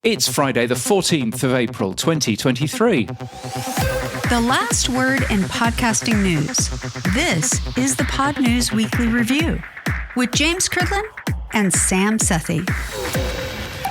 It's Friday, the 14th of April, 2023. The last word in podcasting news. This is the Podnews Weekly Review with James Cridland and Sam Sethi.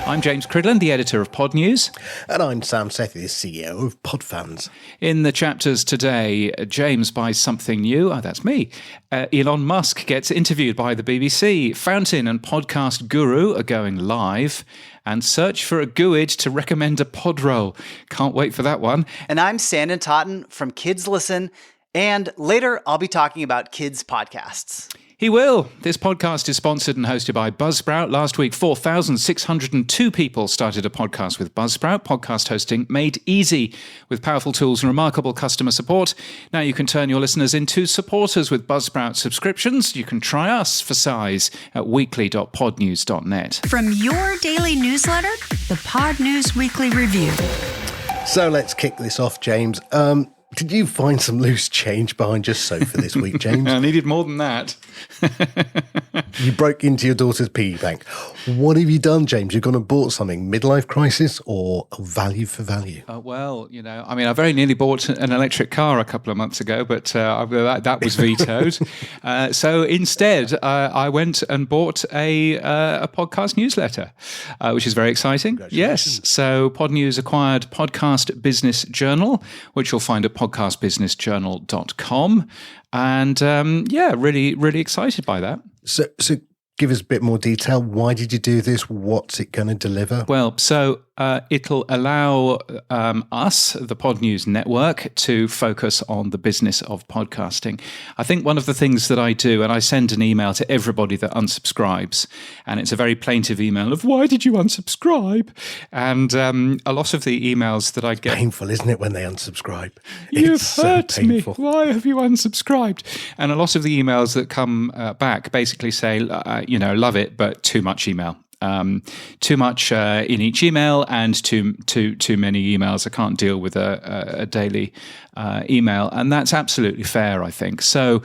I'm James Cridland, the editor of Podnews. And I'm Sam Sethi, the CEO of Podfans. In the chapters today, James buys something new. Oh, that's me. Elon Musk gets interviewed by the BBC. Fountain and Podcast Guru are going live. And search for a GUID to recommend a podroll. Can't wait for that one. And I'm Sanden Totten from Kids Listen. And later, I'll be talking about kids' podcasts. He will. This podcast is sponsored and hosted by Buzzsprout. Last week, 4,602 people started a podcast with Buzzsprout. Podcast hosting made easy with powerful tools and remarkable customer support. Now you can turn your listeners into supporters with Buzzsprout subscriptions. You can try us for size at weekly.podnews.net. From your daily newsletter, the Podnews Weekly Review. So let's kick this off, James. Did you find some loose change behind your sofa this week, James? I needed more than that. You broke into your daughter's piggy bank. What have you done, James? You've gone and bought something, midlife crisis or value for value? Well, I very nearly bought an electric car a couple of months ago, but that was vetoed. So instead, I went and bought a podcast newsletter, which is very exciting. Yes. So Podnews acquired Podcast Business Journal, which you'll find at podcastbusinessjournal.com. And really, really excited by that. So give us a bit more detail. Why did you do this? What's it going to deliver? Well, so it'll allow us, the Podnews network, to focus on the business of podcasting. I think one of the things that I do, and I send an email to everybody that unsubscribes, and it's a very plaintive email of, why did you unsubscribe? And a lot of the emails that I get... Painful, isn't it, when they unsubscribe? You've hurt me. Why have you unsubscribed? And a lot of the emails that come back basically say, love it, but too much email. Too much in each email and too many emails. I can't deal with a daily email, and that's absolutely fair, I think. So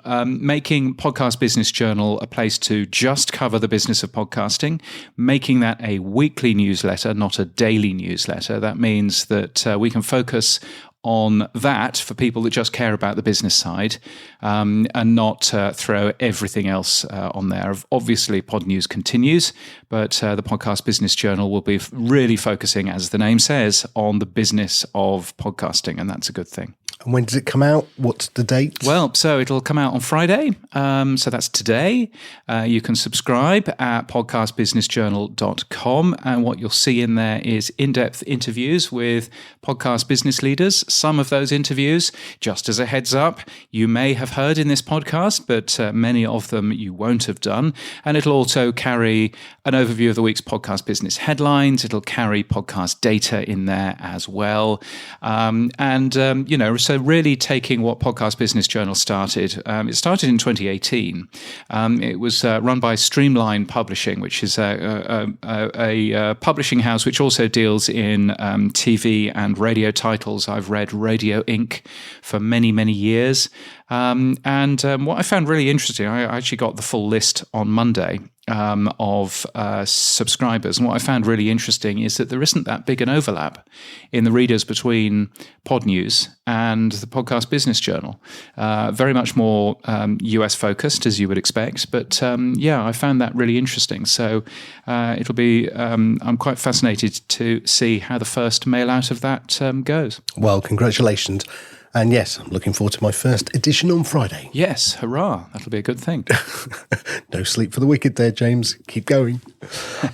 making Podcast Business Journal a place to just cover the business of podcasting, making that a weekly newsletter, not a daily newsletter, that means that we can focus on that for people that just care about the business side and not throw everything else on there. Obviously, Podnews continues, but the Podcast Business Journal will be really focusing, as the name says, on the business of podcasting, and that's a good thing. And when does it come out? What's the date? Well, so it'll come out on Friday. So that's today. You can subscribe at podcastbusinessjournal.com. And what you'll see in there is in-depth interviews with podcast business leaders. Some of those interviews, just as a heads up, you may have heard in this podcast, but many of them you won't have done. And it'll also carry an overview of the week's podcast business headlines. It'll carry podcast data in there as well. So really taking what Podcast Business Journal started. It started in 2018. It was run by Streamline Publishing, which is a publishing house which also deals in TV and radio titles. I've read Radio Inc. for many, many years. And what I found really interesting, I actually got the full list on Monday of subscribers. And what I found really interesting is that there isn't that big an overlap in the readers between Podnews and the Podcast Business Journal. Very much more US focused, as you would expect. But I found that really interesting. So it'll be, I'm quite fascinated to see how the first mail out of that goes. Well, congratulations. And yes, I'm looking forward to my first edition on Friday. Yes, hurrah. That'll be a good thing. No sleep for the wicked there, James. Keep going.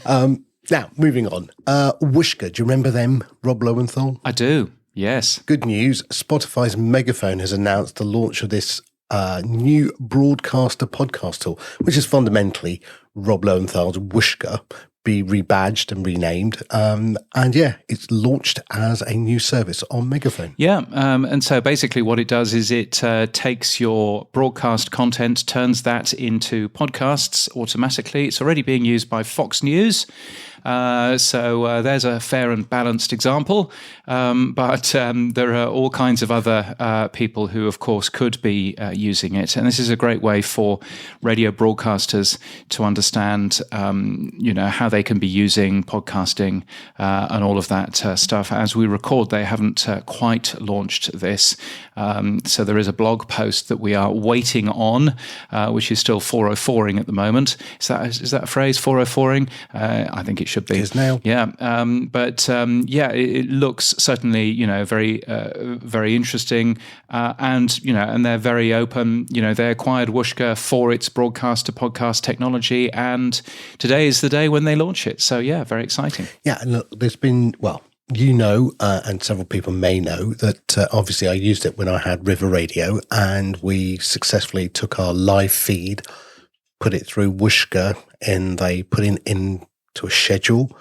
Now, moving on. Whooshkaa, do you remember them? Rob Lowenthal? I do, yes. Good news. Spotify's Megaphone has announced the launch of this new broadcaster podcast tool, which is fundamentally Rob Lowenthal's Whooshkaa, be rebadged and renamed. It's launched as a new service on Megaphone. Yeah, and so basically what it does is it takes your broadcast content, turns that into podcasts automatically. It's already being used by Fox News. So there's a fair and balanced example. But there are all kinds of other people who, of course, could be using it. And this is a great way for radio broadcasters to understand, how they can be using podcasting and all of that stuff. As we record, they haven't quite launched this. So there is a blog post that we are waiting on, which is still 404ing at the moment. Is that a phrase, 404ing? I think it should be. It is now. Yeah. It looks certainly, very, very interesting. And they're very open. They acquired Whooshkaa for its broadcast to podcast technology. And today is the day when they launch it. So, yeah, very exciting. Yeah. And look, there's been, and several people may know that obviously I used it when I had River Radio, and we successfully took our live feed, put it through Whooshkaa, and they put it into a schedule,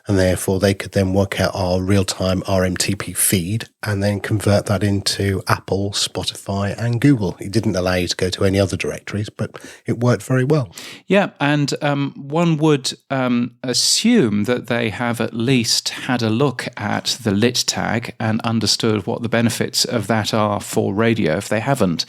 and therefore they could then work out our real-time RMTP feed and then convert that into Apple, Spotify, and Google. It didn't allow you to go to any other directories, but it worked very well. Yeah, and one would assume that they have at least had a look at the lit tag and understood what the benefits of that are for radio. If they haven't,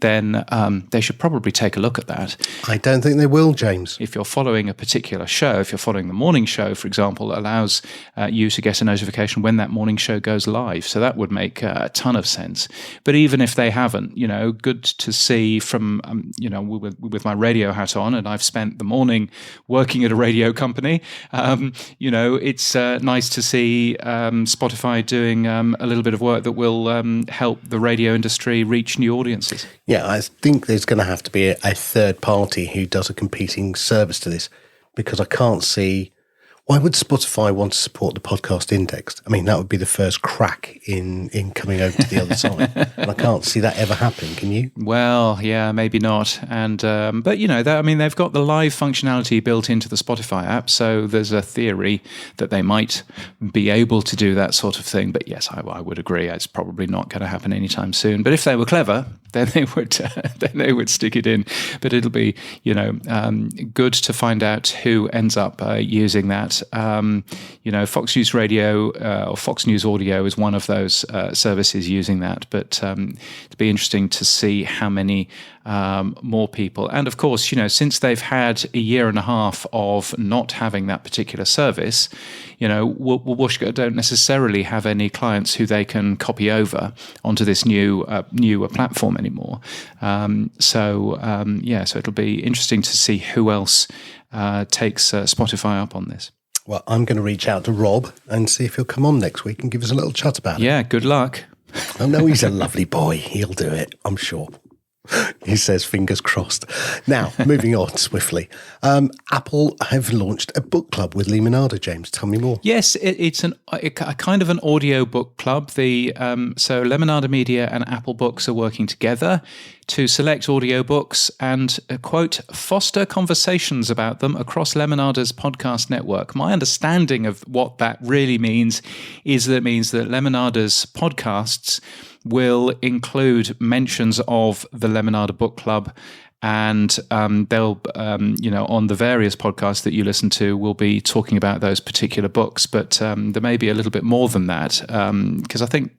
then they should probably take a look at that. I don't think they will, James. If you're following a particular show, if you're following the morning show, for example, it allows you to get a notification when that morning show goes live. So that would make a ton of sense. But even if they haven't, good to see from, with my radio hat on, and I've spent the morning working at a radio company, it's nice to see Spotify doing a little bit of work that will help the radio industry reach new audiences. Yeah, I think there's going to have to be a third party who does a competing service to this, because I can't see why would Spotify want to support the podcast index. I mean, that would be the first crack in coming over to the other side, and I can't see that ever happening. Can you? Well, yeah, maybe not. And but they've got the live functionality built into the Spotify app, so there's a theory that they might be able to do that sort of thing. But yes, I would agree, it's probably not going to happen anytime soon. But if they were clever, then they would stick it in. But it'll be good to find out who ends up using that. Fox News Radio or Fox News Audio is one of those services using that. But it'd be interesting to see how many more people. And of course, since they've had a year and a half of not having that particular service, Whooshkaa don't necessarily have any clients who they can copy over onto this newer platform anymore. So it'll be interesting to see who else takes Spotify up on this. Well, I'm going to reach out to Rob and see if he'll come on next week and give us a little chat about it. Yeah, good luck. I know he's a lovely boy. He'll do it, I'm sure. He says, fingers crossed. Now, moving on swiftly. Apple have launched a book club with Lemonada, James. Tell me more. Yes, it's a kind of an audio book club. So Lemonada Media and Apple Books are working together to select audiobooks and, quote, foster conversations about them across Lemonada's podcast network. My understanding of what that really means is that it means that Lemonada's podcasts will include mentions of the Lemonada Book Club, and they'll, on the various podcasts that you listen to, will be talking about those particular books. But there may be a little bit more than that, because I think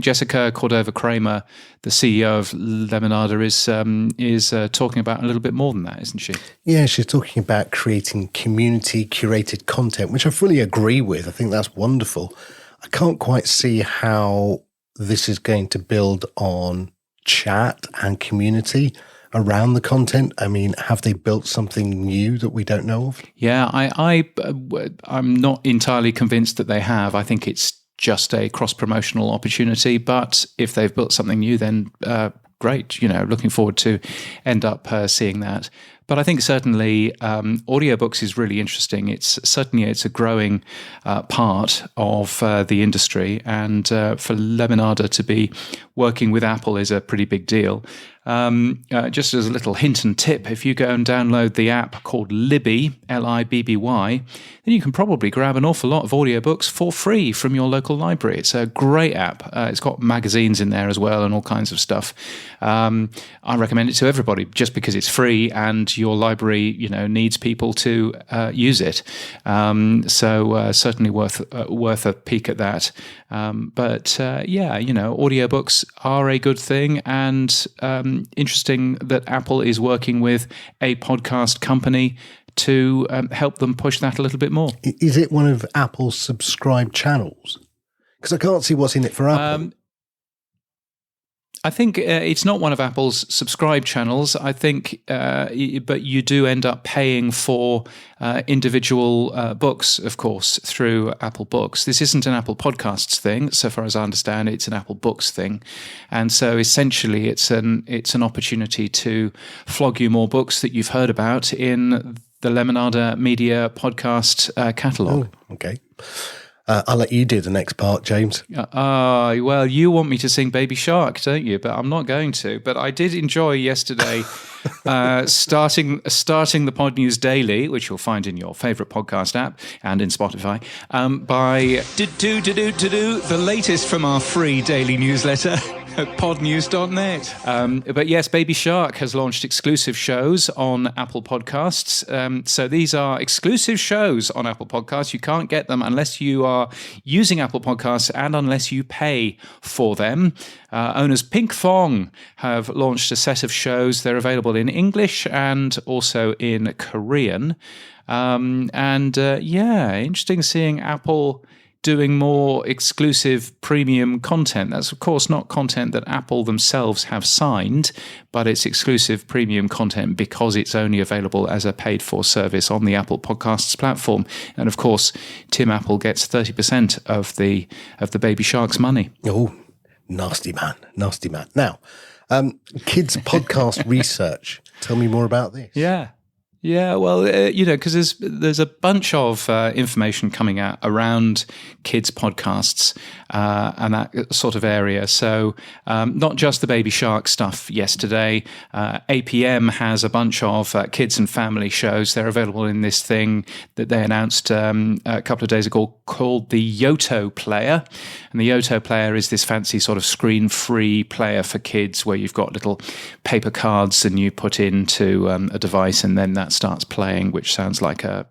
Jessica Cordova-Kramer, the CEO of Lemonada, is talking about a little bit more than that, isn't she? Yeah, she's talking about creating community-curated content, which I fully agree with. I think that's wonderful. I can't quite see how this is going to build on chat and community around the content. I mean, have they built something new that we don't know of? Yeah, I'm not entirely convinced that they have. I think it's just a cross-promotional opportunity. But if they've built something new, then great. Looking forward to end up seeing that. But I think certainly audiobooks is really interesting. It's a growing part of the industry, and for Lemonada to be working with Apple is a pretty big deal. Just as a little hint and tip, if you go and download the app called Libby, Libby, then you can probably grab an awful lot of audiobooks for free from your local library. It's a great app. It's got magazines in there as well and all kinds of stuff. I recommend it to everybody just because it's free and and your library, needs people to use it. So certainly worth a peek at that. But audiobooks are a good thing, and interesting that Apple is working with a podcast company to help them push that a little bit more. Is it one of Apple's subscribed channels? Because I can't see what's in it for Apple. I think it's not one of Apple's subscribed channels. I think, but you do end up paying for individual books, of course, through Apple Books. This isn't an Apple Podcasts thing, so far as I understand. It's an Apple Books thing, and so essentially, it's an opportunity to flog you more books that you've heard about in the Lemonada Media podcast catalog. Oh, okay. I'll let you do the next part, James. Well, you want me to sing Baby Shark, don't you? But I'm not going to. But I did enjoy yesterday starting the Podnews Daily, which you'll find in your favourite podcast app and in Spotify, by the latest from our free daily newsletter at podnews.net. But yes, Baby Shark has launched exclusive shows on Apple Podcasts. So these are exclusive shows on Apple Podcasts. You can't get them unless you are using Apple Podcasts and unless you pay for them. Owners Pink Fong have launched a set of shows. They're available in English and also in Korean. Interesting seeing Apple doing more exclusive premium content. That's, of course, not content that Apple themselves have signed, but it's exclusive premium content because it's only available as a paid-for service on the Apple Podcasts platform. And, of course, Tim Apple gets 30% of the Baby Shark's money. Oh, nasty man. Now, kids podcast research. Tell me more about this. Yeah, well, because there's a bunch of information coming out around kids' podcasts and that sort of area. So not just the Baby Shark stuff yesterday. APM has a bunch of kids and family shows. They're available in this thing that they announced a couple of days ago called the Yoto Player. And the Yoto Player is this fancy sort of screen-free player for kids where you've got little paper cards and you put into a device and then that starts playing, which sounds like a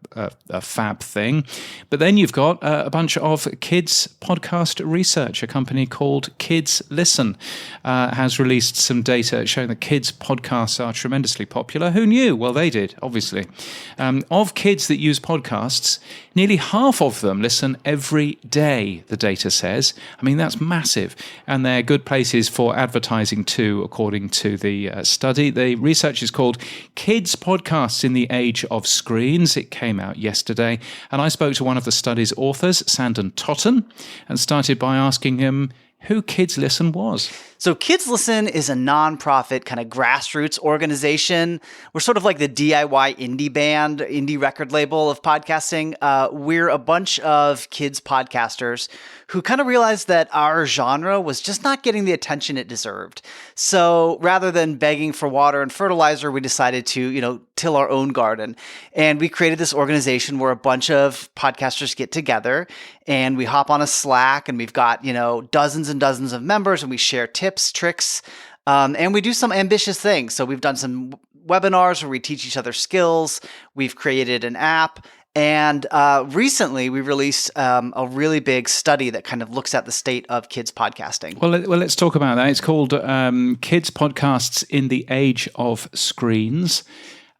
fab thing. But then you've got a bunch of kids podcast research. A company called Kids Listen has released some data showing that kids podcasts are tremendously popular. Who knew? Well, they did, obviously. Of kids that use podcasts, nearly half of them listen every day, the data says. I mean, that's massive. And they're good places for advertising too, according to the study. The research is called Kids Podcasts in the Age of Screens. It came out yesterday. And I spoke to one of the study's authors, Sanden Totten, and started by asking him who Kids Listen was. So Kids Listen is a nonprofit kind of grassroots organization. We're sort of like the DIY indie band, indie record label of podcasting. We're a bunch of kids podcasters who kind of realized that our genre was just not getting the attention it deserved. So rather than begging for water and fertilizer, we decided to, till our own garden. And we created this organization where a bunch of podcasters get together and we hop on a Slack and we've got, dozens and dozens of members and we share tips, tricks, and we do some ambitious things. So we've done some webinars where we teach each other skills. We've created an app. And recently, we released a really big study that kind of looks at the state of kids podcasting. Well, let's talk about that. It's called Kids Podcasts in the Age of Screens.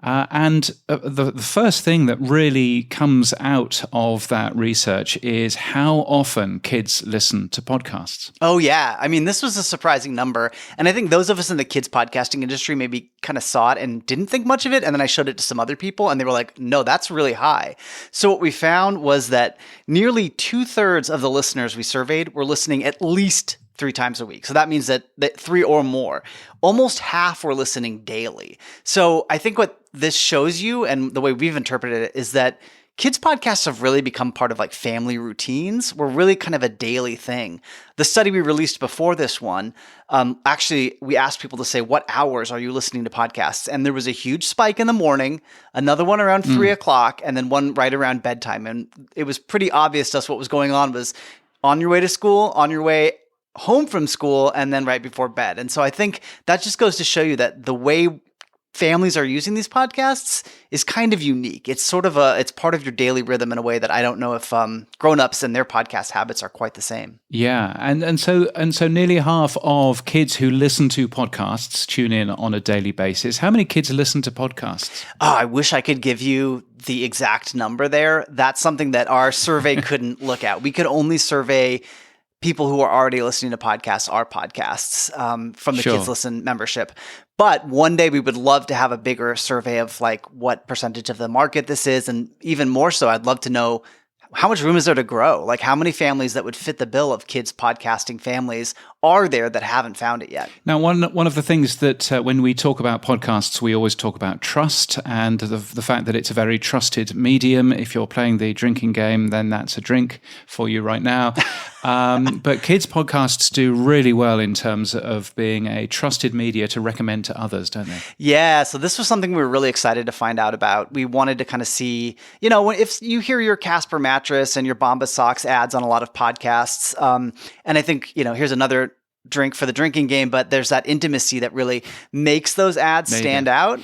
And the first thing that really comes out of that research is how often kids listen to podcasts. Oh, yeah. I mean, this was a surprising number. And I think those of us in the kids podcasting industry maybe kind of saw it and didn't think much of it. And then I showed it to some other people and they were like, no, that's really high. So what we found was that nearly 2/3 of the listeners we surveyed were listening at least 3 times a week. So that means that 3 or more. Almost half were listening daily. So I think what this shows you, and the way we've interpreted it, is that kids podcasts have really become part of like family routines. We're really kind of a daily thing. The study we released before this one, actually, we asked people to say, what hours are you listening to podcasts? And there was a huge spike in the morning, another one around 3 o'clock, and then one right around bedtime. And it was pretty obvious to us what was going on was on your way to school, on your way home from school, and then right before bed. And so I think that just goes to show you that the way families are using these podcasts is kind of unique. It's sort of it's part of your daily rhythm in a way that I don't know if grown-ups and their podcast habits are quite the same. Yeah, and so nearly half of kids who listen to podcasts tune in on a daily basis. How many kids listen to podcasts? Oh, I wish I could give you the exact number there. That's something that our survey couldn't look at. We could only survey people who are already listening to podcasts, our podcasts, from the Kids Listen membership. But one day we would love to have a bigger survey of like what percentage of the market this is. And even more so, I'd love to know how much room is there to grow? Like how many families that would fit the bill of kids podcasting families are there that haven't found it yet? Now, one of the things that when we talk about podcasts, we always talk about trust and the fact that it's a very trusted medium. If you're playing the drinking game, then that's a drink for you right now. But kids podcasts do really well in terms of being a trusted media to recommend to others, don't they? Yeah. So this was something we were really excited to find out about. We wanted to kind of see, if you hear your Casper mattress and your Bombas socks ads on a lot of podcasts, and I think, here's another drink for the drinking game, but there's that intimacy that really makes those ads stand out.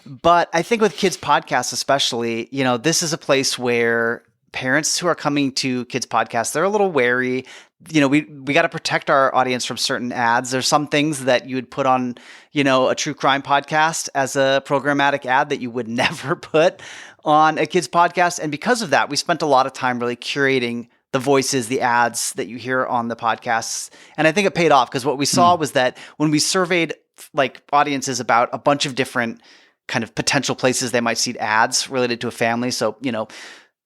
But I think with kids podcasts, especially, this is a place where parents who are coming to kids podcasts, they're a little wary. We got to protect our audience from certain ads. There's some things that you would put on, a true crime podcast as a programmatic ad that you would never put on a kids podcast. And because of that, we spent a lot of time really curating the voices, the ads that you hear on the podcasts. And I think it paid off because what we saw was that when we surveyed like audiences about a bunch of different kind of potential places they might see ads related to a family. So,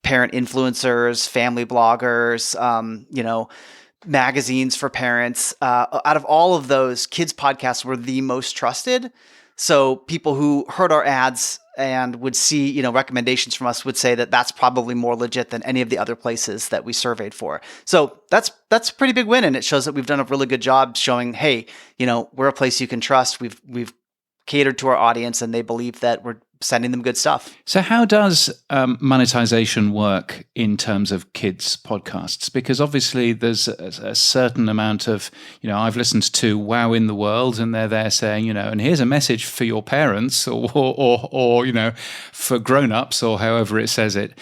parent influencers, family bloggers, magazines for parents. Out of all of those, kids podcasts were the most trusted. So people who heard our ads and would see, recommendations from us would say that that's probably more legit than any of the other places that we surveyed for. So that's a pretty big win. And it shows that we've done a really good job showing, hey, we're a place you can trust. We've catered to our audience and they believe that we're sending them good stuff. So how does monetization work in terms of kids podcasts? Because obviously there's a certain amount of, I've listened to Wow in the World and they're there saying, and here's a message for your parents or for grown-ups or however it says it.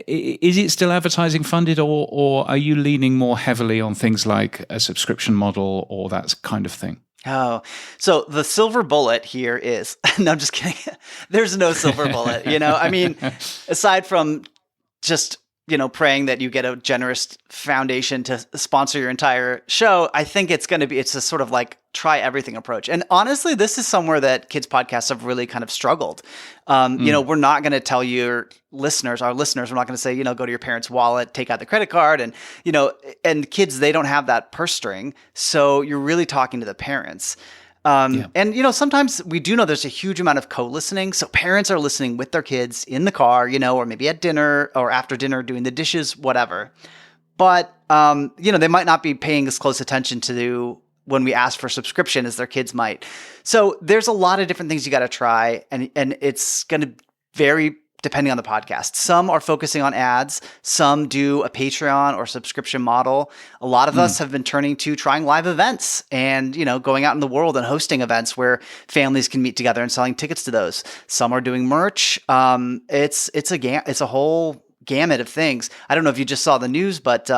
Is it still advertising funded or are you leaning more heavily on things like a subscription model or that kind of thing? Oh, so the silver bullet here is, no, I'm just kidding. There's no silver bullet, I mean, aside from just, praying that you get a generous foundation to sponsor your entire show, I think it's a sort of like try everything approach. And honestly, this is somewhere that kids podcasts have really kind of struggled. We're not going to tell our listeners, we're not going to say, go to your parents' wallet, take out the credit card. And, and kids, they don't have that purse string. So you're really talking to the parents. And, sometimes we do know there's a huge amount of co-listening. So parents are listening with their kids in the car, or maybe at dinner or after dinner doing the dishes, whatever. But, they might not be paying as close attention to when we ask for subscription as their kids might. So there's a lot of different things you got to try. And it's going to vary depending on the podcast. Some are focusing on ads. Some do a Patreon or subscription model. A lot of us have been turning to trying live events and, going out in the world and hosting events where families can meet together and selling tickets to those. Some are doing merch. It's a whole gamut of things. I don't know if you just saw the news, but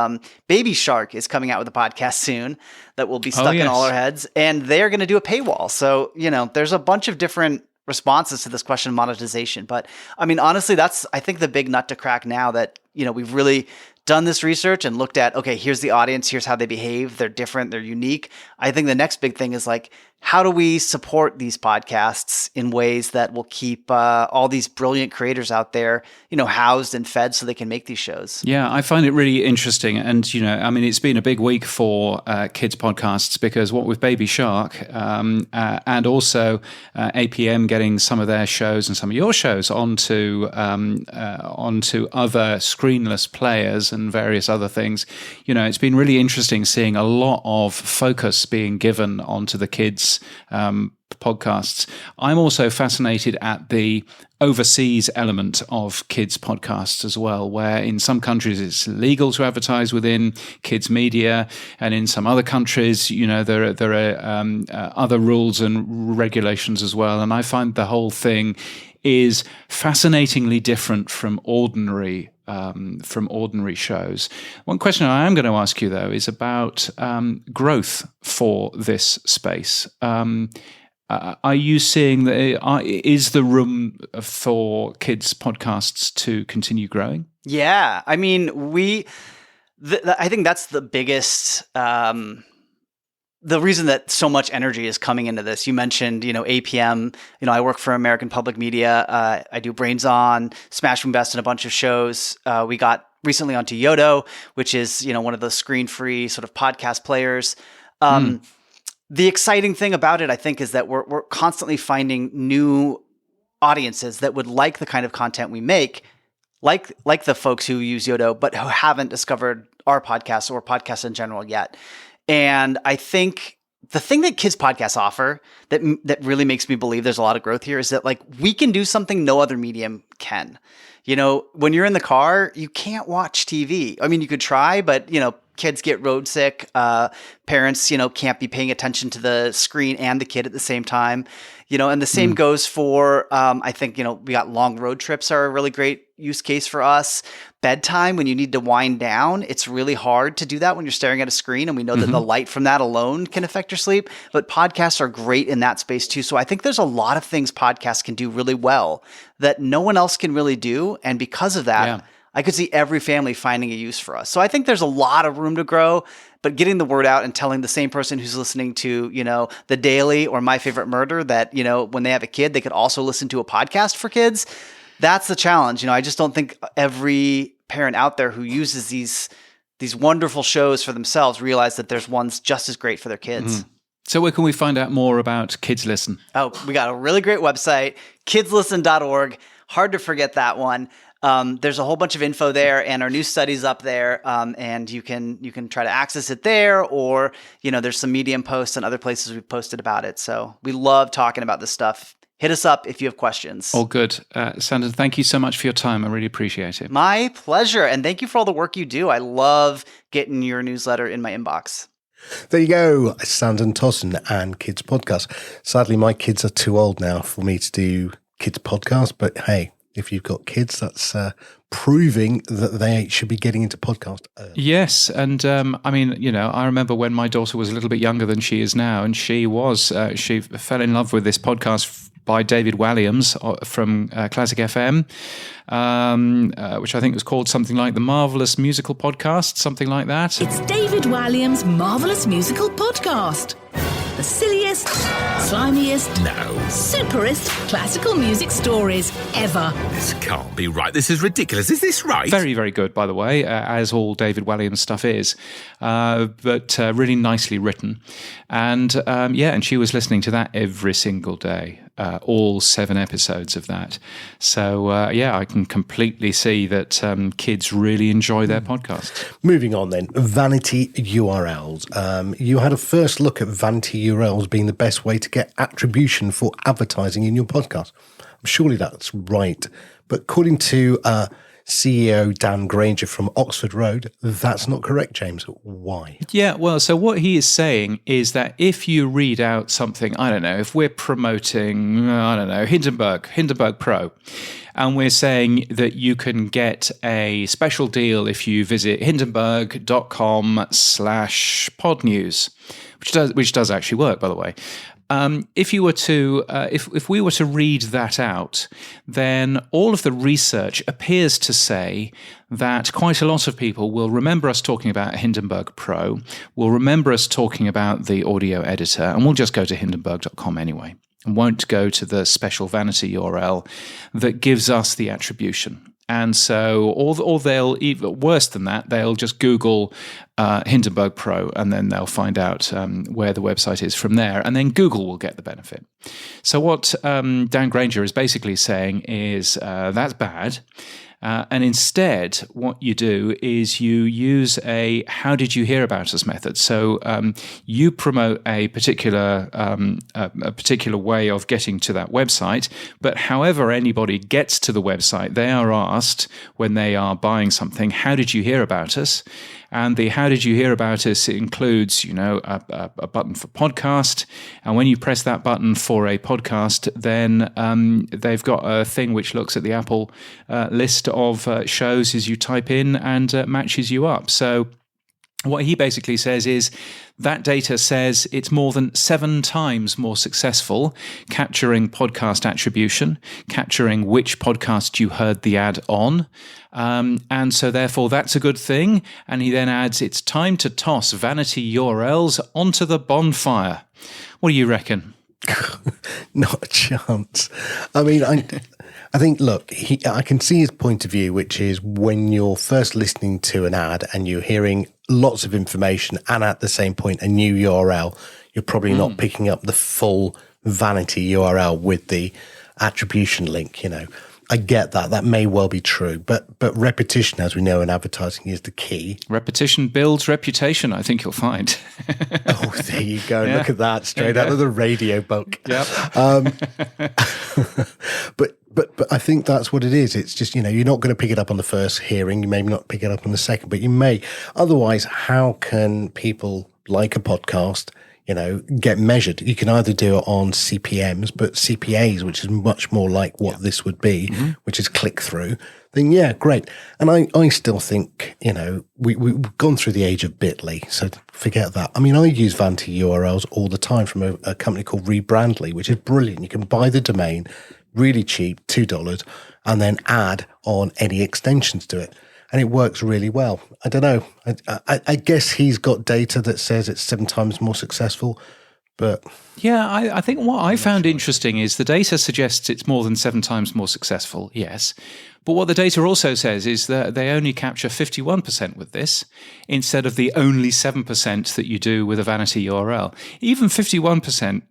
Baby Shark is coming out with a podcast soon that will be stuck in all our heads, and they're going to do a paywall. So, there's a bunch of different responses to this question of monetization. But I mean, honestly, that's, I think, the big nut to crack now that, we've really done this research and looked at, okay, here's the audience, here's how they behave. They're different, they're unique. I think the next big thing is like, how do we support these podcasts in ways that will keep all these brilliant creators out there, housed and fed so they can make these shows? Yeah, I find it really interesting. And, it's been a big week for kids podcasts because what with Baby Shark and also APM getting some of their shows and some of your shows onto other screenless players and various other things, it's been really interesting seeing a lot of focus being given onto the kids podcasts. I'm also fascinated at the overseas element of kids podcasts as well, where in some countries it's legal to advertise within kids media, and in some other countries, there are other rules and regulations as well. And I find the whole thing is fascinatingly different from ordinary shows. One question I am going to ask you, though, is about growth for this space. Are you seeing that? Is the room for kids podcasts to continue growing? Yeah, I mean, I think that's the biggest. The reason that so much energy is coming into this. You mentioned, APM. I work for American Public Media. I do Brains On, Smash Invest, and a bunch of shows. We got recently onto Yodo, which is one of the screen-free sort of podcast players. The exciting thing about it, I think, is that we're constantly finding new audiences that would like the kind of content we make, like the folks who use Yodo, but who haven't discovered our podcast or podcasts in general yet. And I think the thing that kids podcasts offer that really makes me believe there's a lot of growth here is that we can do something no other medium can. When you're in the car, you can't watch TV. I mean, you could try, but kids get road sick. Parents, can't be paying attention to the screen and the kid at the same time. And the same goes for, I think, we got long road trips are a really great use case for us. Bedtime, when you need to wind down, it's really hard to do that when you're staring at a screen. And we know that the light from that alone can affect your sleep. But podcasts are great in that space too. So I think there's a lot of things podcasts can do really well that no one else can really do. And because of that, I could see every family finding a use for us. So I think there's a lot of room to grow, but getting the word out and telling the same person who's listening to, The Daily or My Favorite Murder that, when they have a kid, they could also listen to a podcast for kids. That's the challenge. I just don't think every parent out there who uses these wonderful shows for themselves realize that there's ones just as great for their kids. So where can we find out more about Kids Listen? Oh, we got a really great website, kidslisten.org. Hard to forget that one. There's a whole bunch of info there, and our new study's up there, and you can try to access it there, or there's some Medium posts and other places we've posted about it. So we love talking about this stuff. Hit us up if you have questions. All good. Sanden, thank you so much for your time. I really appreciate it. My pleasure, and thank you for all the work you do. I love getting your newsletter in my inbox. There you go, Sanden, Totten and Kids Podcast. Sadly, my kids are too old now for me to do kids podcast, but hey, if you've got kids, that's proving that they should be getting into podcast early. Yes, and I remember when my daughter was a little bit younger than she is now, and she fell in love with this podcast by David Walliams from Classic FM, which I think was called something like the Marvelous Musical Podcast, something like that. It's David Walliams' Marvelous Musical Podcast. The silliest, slimiest, superest classical music stories ever. This can't be right. This is ridiculous. Is this right? Very, very good, by the way, as all David Walliams stuff is, but really nicely written. And and she was listening to that every single day, all 7 episodes of that. So, I can completely see that kids really enjoy their podcast. Moving on then, vanity URLs. You had a first look at vanity URLs being the best way to get attribution for advertising in your podcast. Surely that's right. But according to CEO Dan Granger from Oxford Road, that's not correct, James. Why? Yeah, well, so what he is saying is that if you read out something, I don't know, if we're promoting, Hindenburg Pro, and we're saying that you can get a special deal if you visit hindenburg.com/podnews, which does actually work, by the way. If you were to, if we were to read that out, then all of the research appears to say that quite a lot of people will remember us talking about Hindenburg Pro, will remember us talking about the audio editor, and we'll just go to hindenburg.com anyway, and won't go to the special vanity URL that gives us the attribution. And so, or they'll, even worse than that, they'll just Google Hindenburg Pro, and then they'll find out where the website is from there, and then Google will get the benefit. So what Dan Granger is basically saying is that's bad, And instead, what you do is you use a "How did you hear about us?" method. So you promote a particular way of getting to that website, but however anybody gets to the website, they are asked when they are buying something, "How did you hear about us?" And the "How did you hear about us?" includes, a button for podcast. And when you press that button for a podcast, then they've got a thing which looks at the Apple list of shows as you type in and matches you up. So what he basically says is that data says it's more than 7 times more successful capturing podcast attribution, capturing which podcast you heard the ad on. And so therefore that's a good thing. And he then adds, it's time to toss vanity URLs onto the bonfire. What do you reckon? Not a chance. I mean, I think, look, I can see his point of view, which is when you're first listening to an ad and you're hearing lots of information and at the same point a new URL, you're probably not picking up the full vanity URL with the attribution link, I get that. That may well be true. But repetition, as we know in advertising, is the key. Repetition builds reputation, I think you'll find. Oh, there you go. Yeah. Look at that. Straight out of the radio book. Yep. But I think that's what it is. It's just, you're not going to pick it up on the first hearing. You may not pick it up on the second, but you may. Otherwise, how can people like a podcast get measured? You can either do it on CPMs, but CPAs, which is much more like what this would be, which is click through, then yeah, great. And I still think, we've gone through the age of Bitly, so forget that. I mean, I use vanity URLs all the time from a company called Rebrandly, which is brilliant. You can buy the domain really cheap, $2, and then add on any extensions to it. And it works really well. I don't know. I guess he's got data that says it's 7 times more successful, but... Yeah, I think what I found interesting is the data suggests it's more than 7 times more successful, yes. But what the data also says is that they only capture 51% with this instead of the only 7% that you do with a vanity URL. Even 51%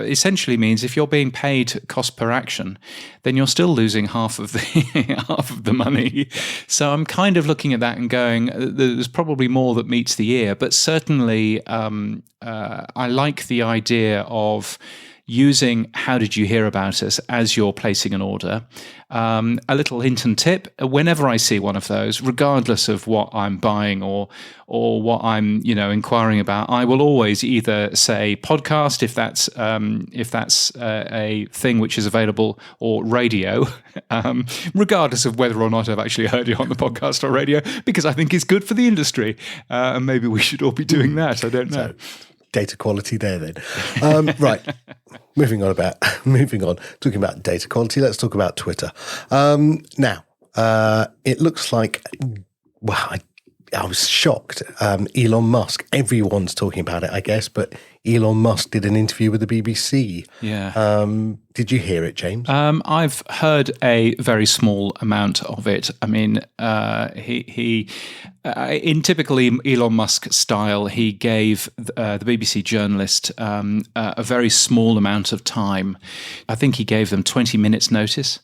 essentially means if you're being paid cost per action, then you're still losing half of the money. So I'm kind of looking at that and going, there's probably more that meets the ear. But certainly I like the idea of using "How did you hear about us?" as you're placing an order. A little hint and tip: whenever I see one of those, regardless of what I'm buying or what I'm inquiring about, I will always either say podcast if that's a thing which is available, or radio, regardless of whether or not I've actually heard it on the podcast or radio, because I think it's good for the industry, and maybe we should all be doing that. I don't know. So, data quality there then. Right. Moving on. Talking about data quality, let's talk about Twitter. Now, it looks like, well, I was shocked. Elon Musk, everyone's talking about it, I guess, but Elon Musk did an interview with the BBC. Yeah. Did you hear it, James? I've heard a very small amount of it. I mean, he in typical Elon Musk style, he gave the BBC journalist a very small amount of time. I think he gave them 20 minutes notice.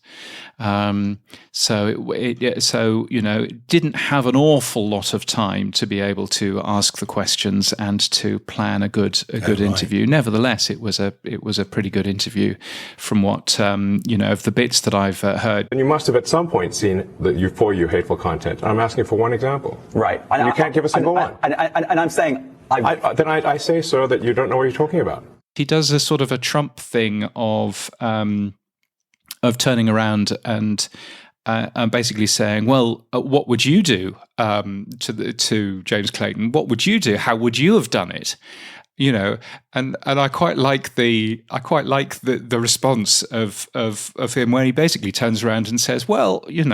So it didn't have an awful lot of time to be able to ask the questions and to plan a good interview. Nevertheless, it was a pretty good interview from what of the bits that I've heard. And you must have at some point seen your hateful content. I'm asking for one example. Right. And you can't give a single one. And I'm saying, then I say, sir, that you don't know what you're talking about. He does a sort of a Trump thing of turning around and basically saying, well, what would you do to James Clayton? What would you do? How would you have done it? And I quite like the response of him, where he basically turns around and says, well, you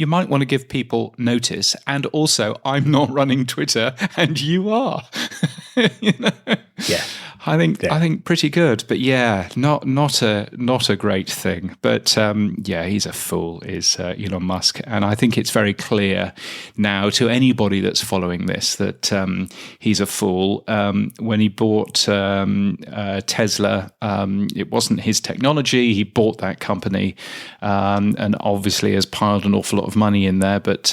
might want to give people notice, and also I'm not running Twitter and you are. Yeah. I think pretty good, but yeah, not a great thing. But yeah, he's a fool, is Elon Musk, and I think it's very clear now to anybody that's following this that he's a fool. When he bought Tesla, it wasn't his technology. He bought that company, and obviously has piled an awful lot of money in there. But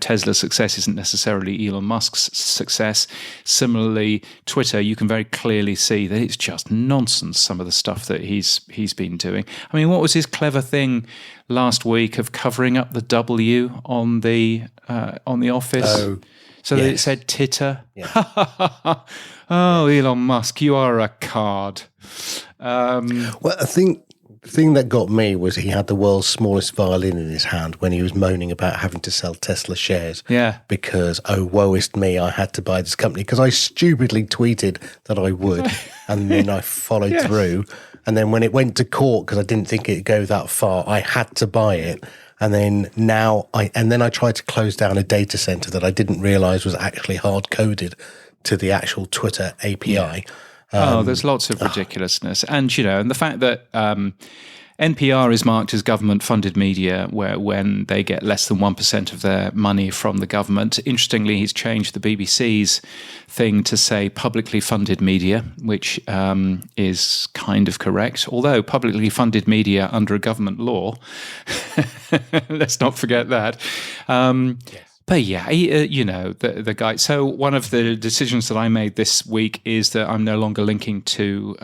Tesla's success isn't necessarily Elon Musk's success. Similarly, Twitter, you can very clearly see that it's just nonsense, some of the stuff that he's been doing. I mean, what was his clever thing last week of covering up the W on the Office? Oh, so yes. That it said titter. Yeah. Oh, Elon Musk, you are a card. Well, I think the thing that got me was he had the world's smallest violin in his hand when he was moaning about having to sell Tesla shares. Yeah. Because, oh, woe is me, I had to buy this company. Because I stupidly tweeted that I would, and then I followed through. And then when it went to court, because I didn't think it'd go that far, I had to buy it. And then I tried to close down a data center that I didn't realize was actually hard-coded to the actual Twitter API. Yeah. There's lots of ridiculousness. And, and the fact that NPR is marked as government-funded media when they get less than 1% of their money from the government. Interestingly, he's changed the BBC's thing to say publicly funded media, which is kind of correct. Although publicly funded media under a government law, let's not forget that. Yes. But yeah, the guy. So one of the decisions that I made this week is that I'm no longer linking to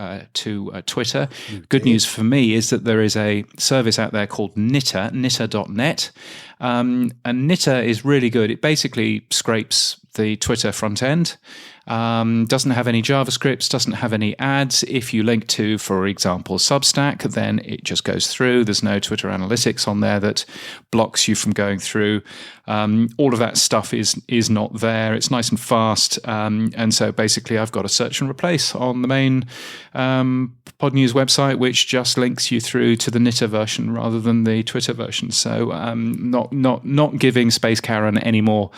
Twitter. Good news for me is that there is a service out there called Knitter.net. And Knitter is really good. It basically scrapes the Twitter front end. Doesn't have any JavaScript, doesn't have any ads. If you link to, for example, Substack, then it just goes through. There's no Twitter analytics on there that blocks you from going through. All of that stuff is not there. It's nice and fast. And so basically I've got a search and replace on the main Podnews website, which just links you through to the Knitter version rather than the Twitter version. So not giving Space Karen any more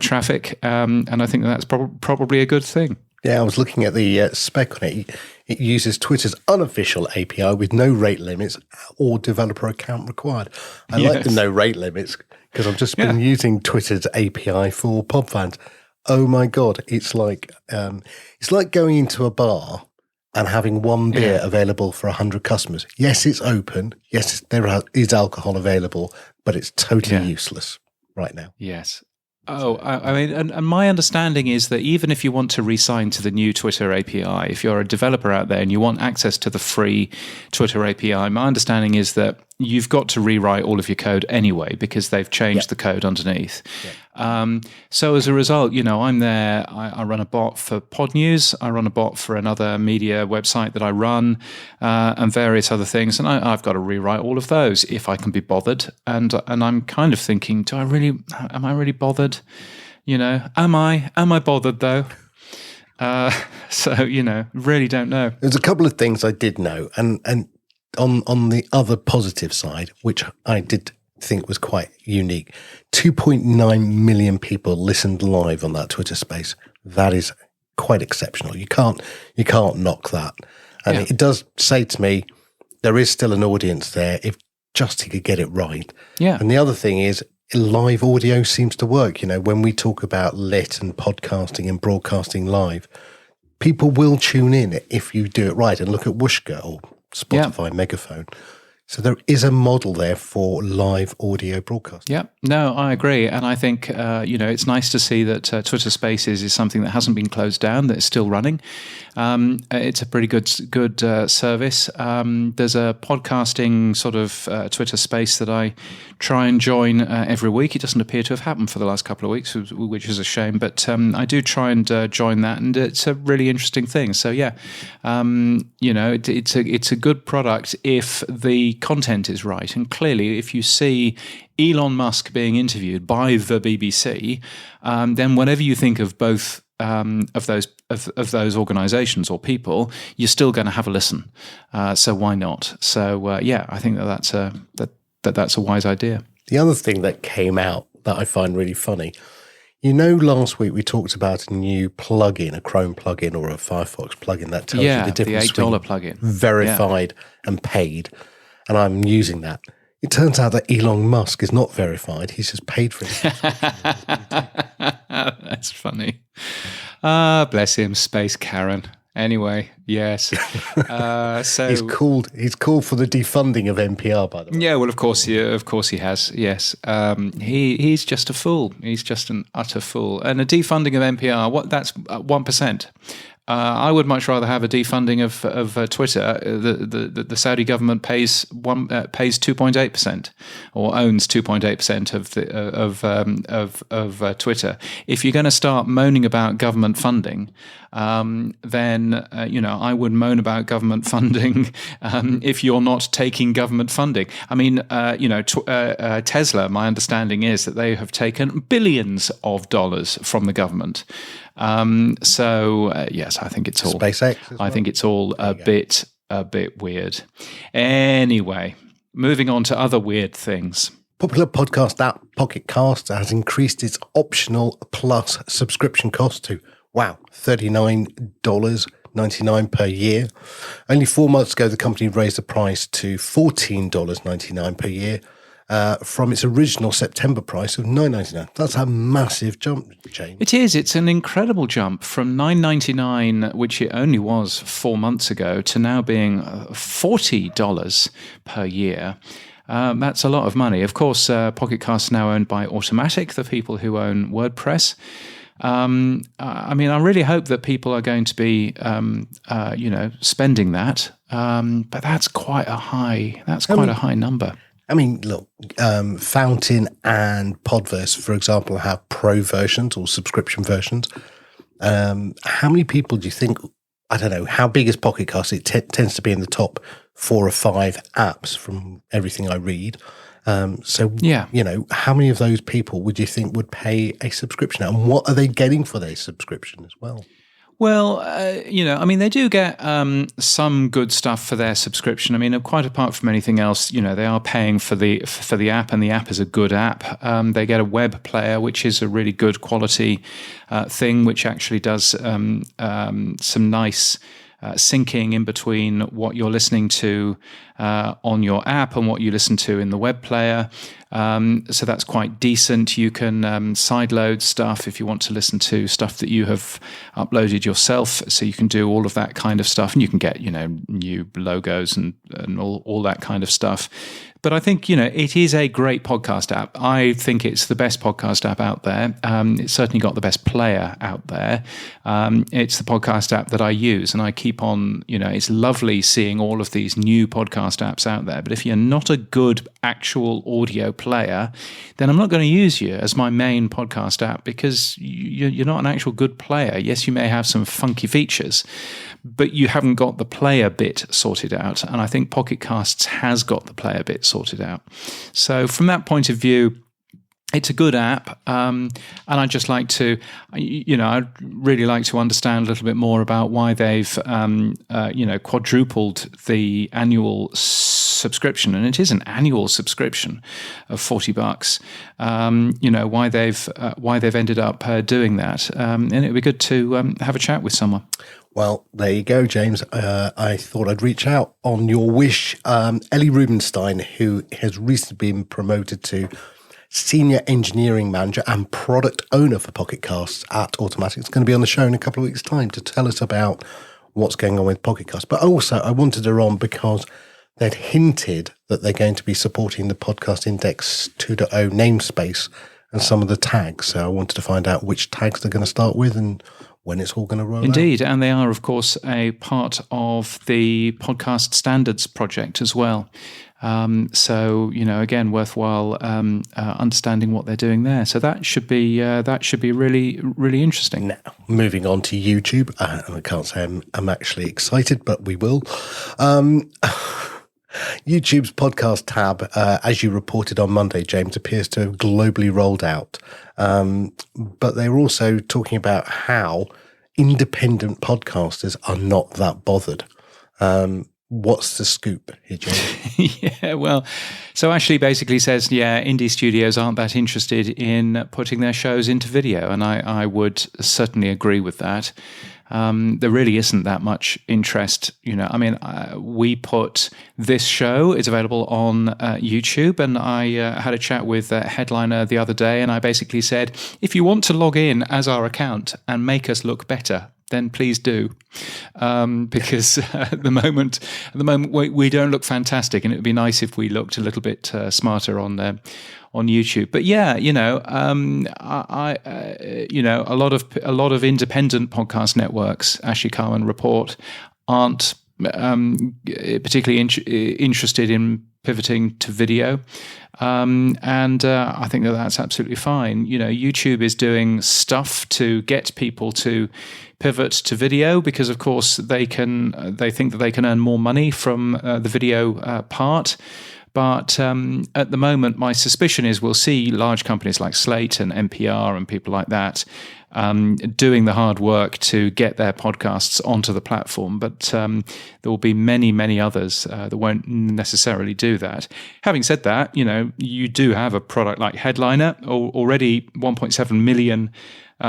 traffic, and I think that's probably a good thing. Yeah, I was looking at the spec on it. It uses Twitter's unofficial API with no rate limits or developer account required. I like the no rate limits because I've just been using Twitter's API for Podland. Oh my God, it's like going into a bar and having one beer available for 100 customers. Yes, it's open. Yes, there is alcohol available, but it's totally useless right now. Yes. Oh, I mean, and my understanding is that even if you want to re-sign to the new Twitter API, if you're a developer out there and you want access to the free Twitter API, my understanding is that you've got to rewrite all of your code anyway because they've changed the code underneath. So as a result, I'm there. I run a bot for Podnews. I run a bot for another media website that I run, and various other things. And I've got to rewrite all of those if I can be bothered. And I'm kind of thinking, am I really bothered? Am I bothered though? So really don't know. There's a couple of things I did know, and on the other positive side, which I did think was quite unique, 2.9 million people listened live on that Twitter space. That is quite exceptional. You can't knock that. And it does say to me, there is still an audience there if just he could get it right. Yeah. And the other thing is, live audio seems to work. When we talk about lit and podcasting and broadcasting live, people will tune in if you do it right. And look at Whooshka or Spotify Megaphone. So there is a model there for live audio broadcast. Yeah, no, I agree. And I think, it's nice to see that Twitter Spaces is something that hasn't been closed down, that is still running. It's a pretty good service. There's a podcasting sort of Twitter space that I try and join every week. It doesn't appear to have happened for the last couple of weeks, which is a shame. But I do try and join that, and it's a really interesting thing. So it's a good product if the content is right. And clearly, if you see Elon Musk being interviewed by the BBC, then whenever you think of both of those organisations or people, you're still going to have a listen. So why not? So I think that's a wise idea. The other thing that came out that I find really funny, Last week we talked about a new plugin, a Chrome plugin or a Firefox plugin that tells you the difference the $8 between plugin. verified and paid. And I'm using that. It turns out that Elon Musk is not verified. He's just paid for it. That's funny. Bless him, Space Karen. Anyway, yes. So he's called for the defunding of NPR, by the way. Yeah, well, of course he has. Yes, he's just a fool. He's just an utter fool. And a defunding of NPR, that's 1%. I would much rather have a defunding of Twitter. The Saudi government pays 2.8% or owns 2.8% of Twitter. If you're going to start moaning about government funding, then I would moan about government funding if you're not taking government funding. I mean, Tesla. My understanding is that they have taken billions of dollars from the government. Yes, I think it's all SpaceX. I think it's all a bit weird. Anyway, moving on to other weird things. Popular podcast app Pocket Cast has increased its optional plus subscription cost to $39.99 per year. Only 4 months ago, the company raised the price to $14.99 per year. From its original September price of $9.99. That's a massive jump, James. It is. It's an incredible jump from $9.99, which it only was 4 months ago, to now being $40 per year. That's a lot of money. Of course, Pocket Cast is now owned by Automatic, the people who own WordPress. I mean, I really hope that people are going to be, spending that. But that's quite a high. That's quite a high number. I mean, look, Fountain and Podverse, for example, have pro versions or subscription versions. How many people do you think, I don't know, how big is Pocket Cast? It tends to be in the top 4 or 5 apps from everything I read. How many of those people would you think would pay a subscription? And what are they getting for their subscription as well? Well, they do get some good stuff for their subscription. I mean, quite apart from anything else, they are paying for the app, and the app is a good app. They get a web player, which is a really good quality thing, which actually does some nice syncing in between what you're listening to on your app and what you listen to in the web player. So that's quite decent. You can sideload stuff if you want to listen to stuff that you have uploaded yourself. So you can do all of that kind of stuff, and you can get, new logos and all that kind of stuff. But I think, it is a great podcast app. I think it's the best podcast app out there. It's certainly got the best player out there. It's the podcast app that I use, and I keep on, it's lovely seeing all of these new podcast apps out there. But if you're not a good actual audio player, then I'm not going to use you as my main podcast app, because you're not an actual good player. Yes, you may have some funky features, but you haven't got the player bit sorted out. And I think Pocket Casts has got the player bit sorted out. So from that point of view, it's a good app, and I'd just like to, I'd really like to understand a little bit more about why they've, quadrupled the annual subscription, and it is an annual subscription of $40. Why they've ended up doing that, and it'd be good to have a chat with someone. Well, there you go, James. I thought I'd reach out on your wish. Ellie Rubenstein, who has recently been promoted to Senior Engineering Manager and Product Owner for Pocket Casts at Automatic, is going to be on the show in a couple of weeks' time to tell us about what's going on with Pocket Casts. But also, I wanted her on because they'd hinted that they're going to be supporting the Podcast Index 2.0 namespace and some of the tags. So I wanted to find out which tags they're going to start with and when it's all going to roll Indeed, out. And they are, of course, a part of the podcast standards project as well. Again, worthwhile understanding what they're doing there. So that should be really, really interesting. Now, moving on to YouTube, and I can't say I'm actually excited, but we will. YouTube's podcast tab, as you reported on Monday, James, appears to have globally rolled out. But they're also talking about how independent podcasters are not that bothered. What's the scoop here, James? Yeah, well, so Ashley basically says, indie studios aren't that interested in putting their shows into video, and I would certainly agree with that. There really isn't that much interest. We put this show is available on YouTube, and I had a chat with Headliner the other day, and I basically said, if you want to log in as our account and make us look better, then please do, because at the moment we don't look fantastic, and it would be nice if we looked a little bit smarter on YouTube. But a lot of independent podcast networks, Ashley Carman report, aren't particularly interested in pivoting to video. And I think that's absolutely fine. YouTube is doing stuff to get people to pivot to video because, of course, they think that they can earn more money from the video part. But at the moment, my suspicion is we'll see large companies like Slate and NPR and people like that doing the hard work to get their podcasts onto the platform. But there will be many, many others that won't necessarily do that. Having said that, you do have a product like Headliner, already 1.7 million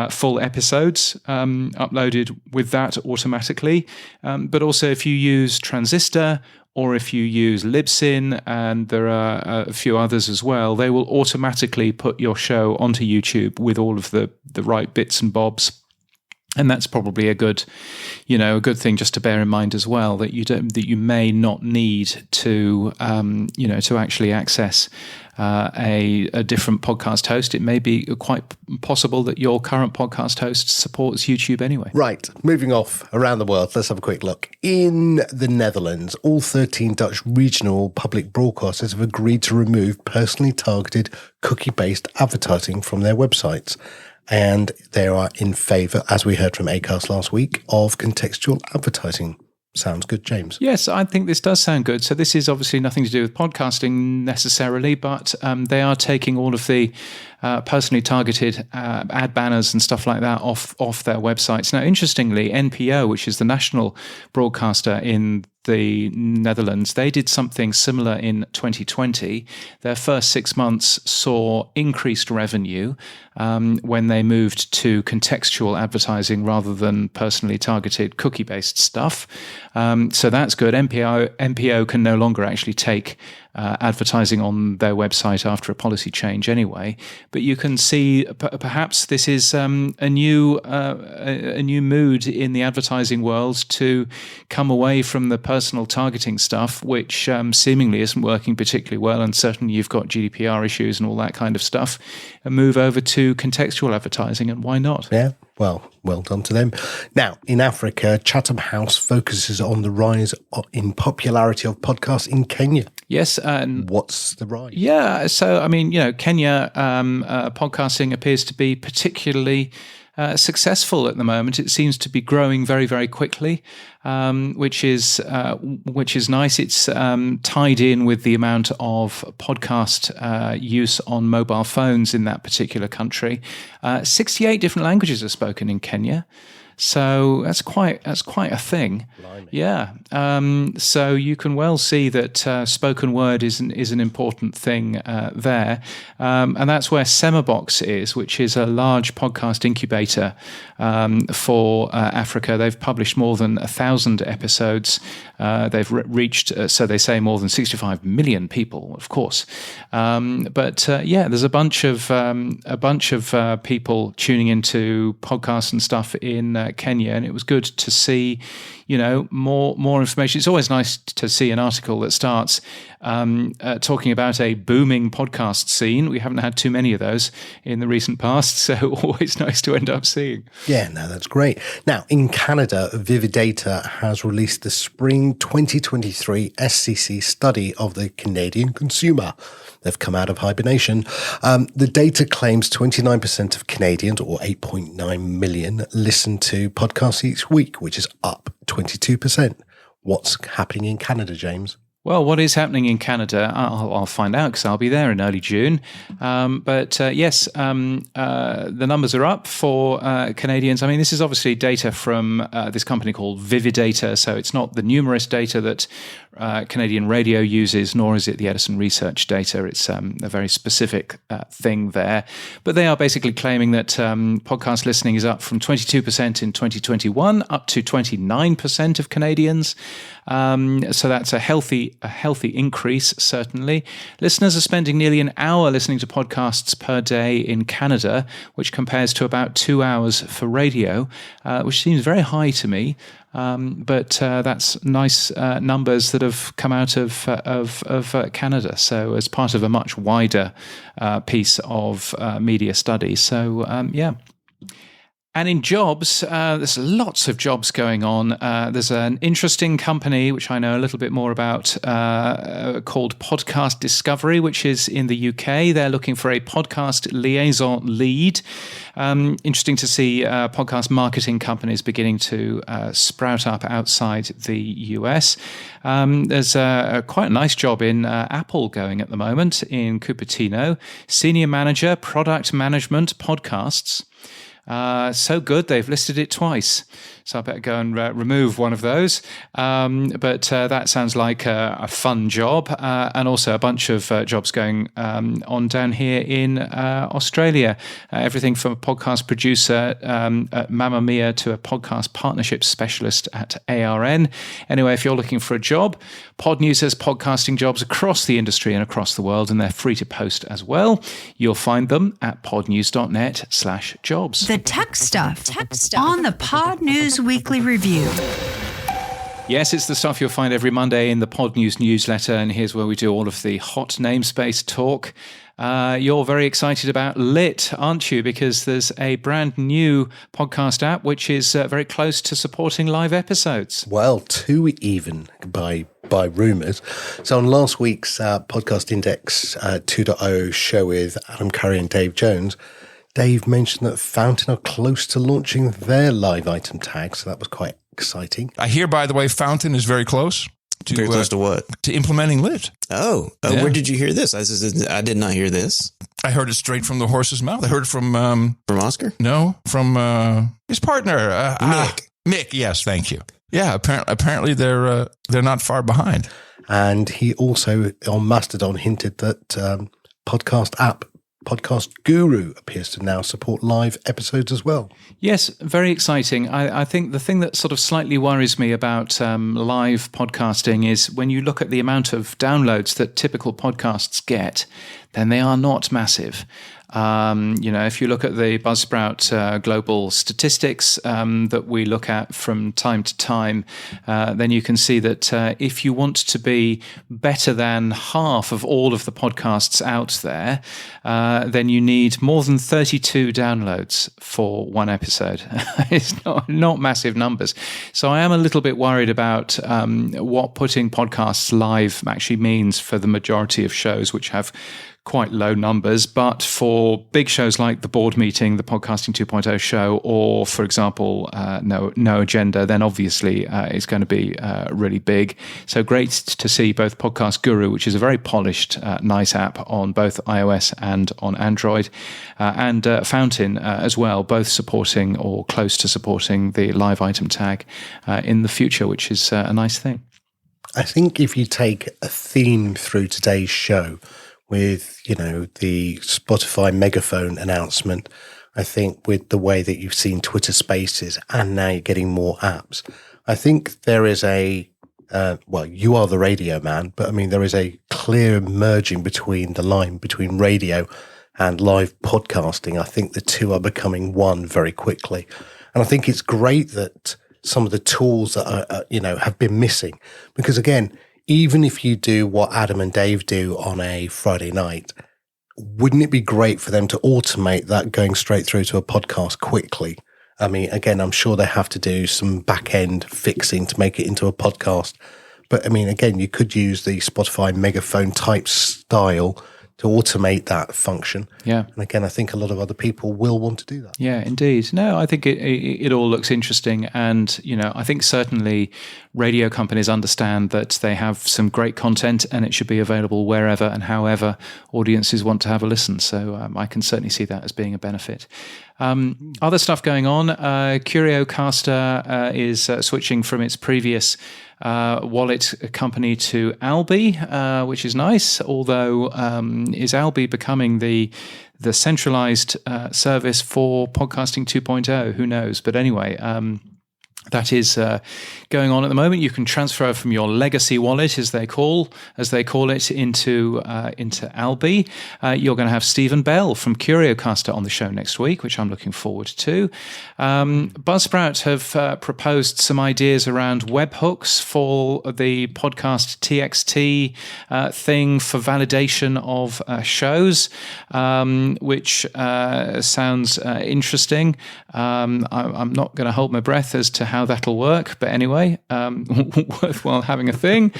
full episodes uploaded with that automatically. But also if you use Transistor, or if you use Libsyn, and there are a few others as well, they will automatically put your show onto YouTube with all of the right bits and bobs. And that's probably a good thing just to bear in mind as well, that you may not need to actually access a different podcast host. It may be quite possible that your current podcast host supports YouTube anyway. Right, moving off around the world, let's have a quick look. In the Netherlands, all 13 Dutch regional public broadcasters have agreed to remove personally targeted cookie-based advertising from their websites. And they are in favour, as we heard from Acast last week, of contextual advertising. Sounds good, James. Yes, I think this does sound good. So this is obviously nothing to do with podcasting necessarily, but they are taking all of the personally targeted ad banners and stuff like that off their websites. Now, interestingly, NPO, which is the national broadcaster in the Netherlands, they did something similar in 2020. Their first 6 months saw increased revenue when they moved to contextual advertising rather than personally targeted cookie-based stuff. So that's good. NPO can no longer actually take advertising on their website after a policy change anyway. But you can see perhaps this is a new mood in the advertising world to come away from the personal targeting stuff, which seemingly isn't working particularly well, and certainly you've got GDPR issues and all that kind of stuff, and move over to contextual advertising, and why not? Yeah, well done to them. Now, in Africa, Chatham House focuses on the rise in popularity of podcasts in Kenya. Yes. What's the rise? Yeah, so, Kenya, podcasting appears to be particularly successful at the moment. It seems to be growing very, very quickly, which is nice. It's tied in with the amount of podcast use on mobile phones in that particular country. 68 different languages are spoken in Kenya. So that's quite a thing. Blimey. Yeah. So you can well see that spoken word is an important thing there, and that's where Semabox is, which is a large podcast incubator for Africa. They've published more than 1,000 episodes. They've reached, so they say, more than 65 million people, of course. But there's a bunch of people tuning into podcasts and stuff in Kenya, and it was good to see, more information. It's always nice to see an article that starts talking about a booming podcast scene. We haven't had too many of those in the recent past, so always nice to end up seeing. Yeah, no, that's great. Now, in Canada, Vividata has released the Spring 2023 SCC study of the Canadian consumer. They've come out of hibernation. The data claims 29% of Canadians, or 8.9 million, listen to podcasts each week, which is up 22%. What's happening in Canada, James? Well, what is happening in Canada, I'll find out because I'll be there in early June. Yes, the numbers are up for Canadians. I mean, this is obviously data from this company called Vividata, so it's not the numerous data that Canadian radio uses, nor is it the Edison Research data. It's a very specific thing there. But they are basically claiming that podcast listening is up from 22% in 2021 up to 29% of Canadians. So that's a healthy increase, certainly. Listeners are spending nearly an hour listening to podcasts per day in Canada, which compares to about 2 hours for radio, which seems very high to me. But that's nice numbers that have come out of Canada. So as part of a much wider piece of media study. So yeah. And in jobs, there's lots of jobs going on. There's an interesting company, which I know a little bit more about, called Podcast Discovery, which is in the UK. They're looking for a podcast liaison lead. Interesting to see podcast marketing companies beginning to sprout up outside the US. There's quite a nice job in Apple going at the moment in Cupertino. Senior Manager, Product Management, Podcasts. So good, they've listed it twice. So I better go and remove one of those. But that sounds like a fun job. And also a bunch of jobs going on down here in Australia. Everything from a podcast producer at Mamma Mia to a podcast partnership specialist at ARN. Anyway, if you're looking for a job, Podnews has podcasting jobs across the industry and across the world, and they're free to post as well. You'll find them at podnews.net/jobs. The tech stuff on the Podnews Weekly Review. Yes, it's the stuff you'll find every Monday in the Podnews newsletter, and here's where we do all of the hot namespace talk. You're very excited about Lit, aren't you? Because there's a brand new podcast app which is very close to supporting live episodes. Well, too even by rumours. So on last week's Podcast Index 2.0 show with Adam Curry and Dave Jones, Dave mentioned that Fountain are close to launching their live item tag, so that was quite exciting. I hear, by the way, Fountain is very close. Very close to what? To implementing Lit. Oh, Yeah. Where did you hear this? I did not hear this. I heard it straight from the horse's mouth. I heard it from... From Oscar? No, from his partner. Mick, yes, thank you. Yeah, apparently they're not far behind. And he also, on Mastodon, hinted that Podcast Guru appears to now support live episodes as well. Yes, very exciting. I think the thing that sort of slightly worries me about live podcasting is when you look at the amount of downloads that typical podcasts get, then they are not massive. If you look at the Buzzsprout global statistics that we look at from time to time, then you can see that if you want to be better than half of all of the podcasts out there, then you need more than 32 downloads for one episode. It's not massive numbers. So I am a little bit worried about what putting podcasts live actually means for the majority of shows which have quite low numbers, but for big shows like the Board Meeting, the Podcasting 2.0 show, or for example, No Agenda, then obviously it's going to be really big. So great to see both Podcast Guru, which is a very polished, nice app on both iOS and on Android, and Fountain as well, both supporting or close to supporting the live item tag in the future, which is a nice thing. I think if you take a theme through today's show, with, the Spotify megaphone announcement, I think with the way that you've seen Twitter Spaces and now you're getting more apps, I think there is you are the radio man, but I mean, there is a clear merging between the line between radio and live podcasting. I think the two are becoming one very quickly. And I think it's great that some of the tools that are, have been missing, because again, even if you do what Adam and Dave do on a Friday night, wouldn't it be great for them to automate that going straight through to a podcast quickly? I mean, again, I'm sure they have to do some back-end fixing to make it into a podcast. But I mean, again, you could use the Spotify megaphone type style to automate that function. Yeah. And again, I think a lot of other people will want to do that. Yeah, indeed. No, I think it all looks interesting. And, I think certainly radio companies understand that they have some great content and it should be available wherever and however audiences want to have a listen. So I can certainly see that as being a benefit. Other stuff going on. CurioCaster is switching from its previous wallet company to Alby, which is nice. Although, is Alby becoming the centralized service for podcasting 2.0? Who knows? But anyway, that is going on at the moment. You can transfer from your legacy wallet, as they call it, into Alby. You're going to have Stephen Bell from CurioCaster on the show next week, which I'm looking forward to. Buzzsprout have proposed some ideas around webhooks for the podcast TXT thing for validation of shows, which sounds interesting. I'm not going to hold my breath as to how that'll work, but anyway, worthwhile having a thing.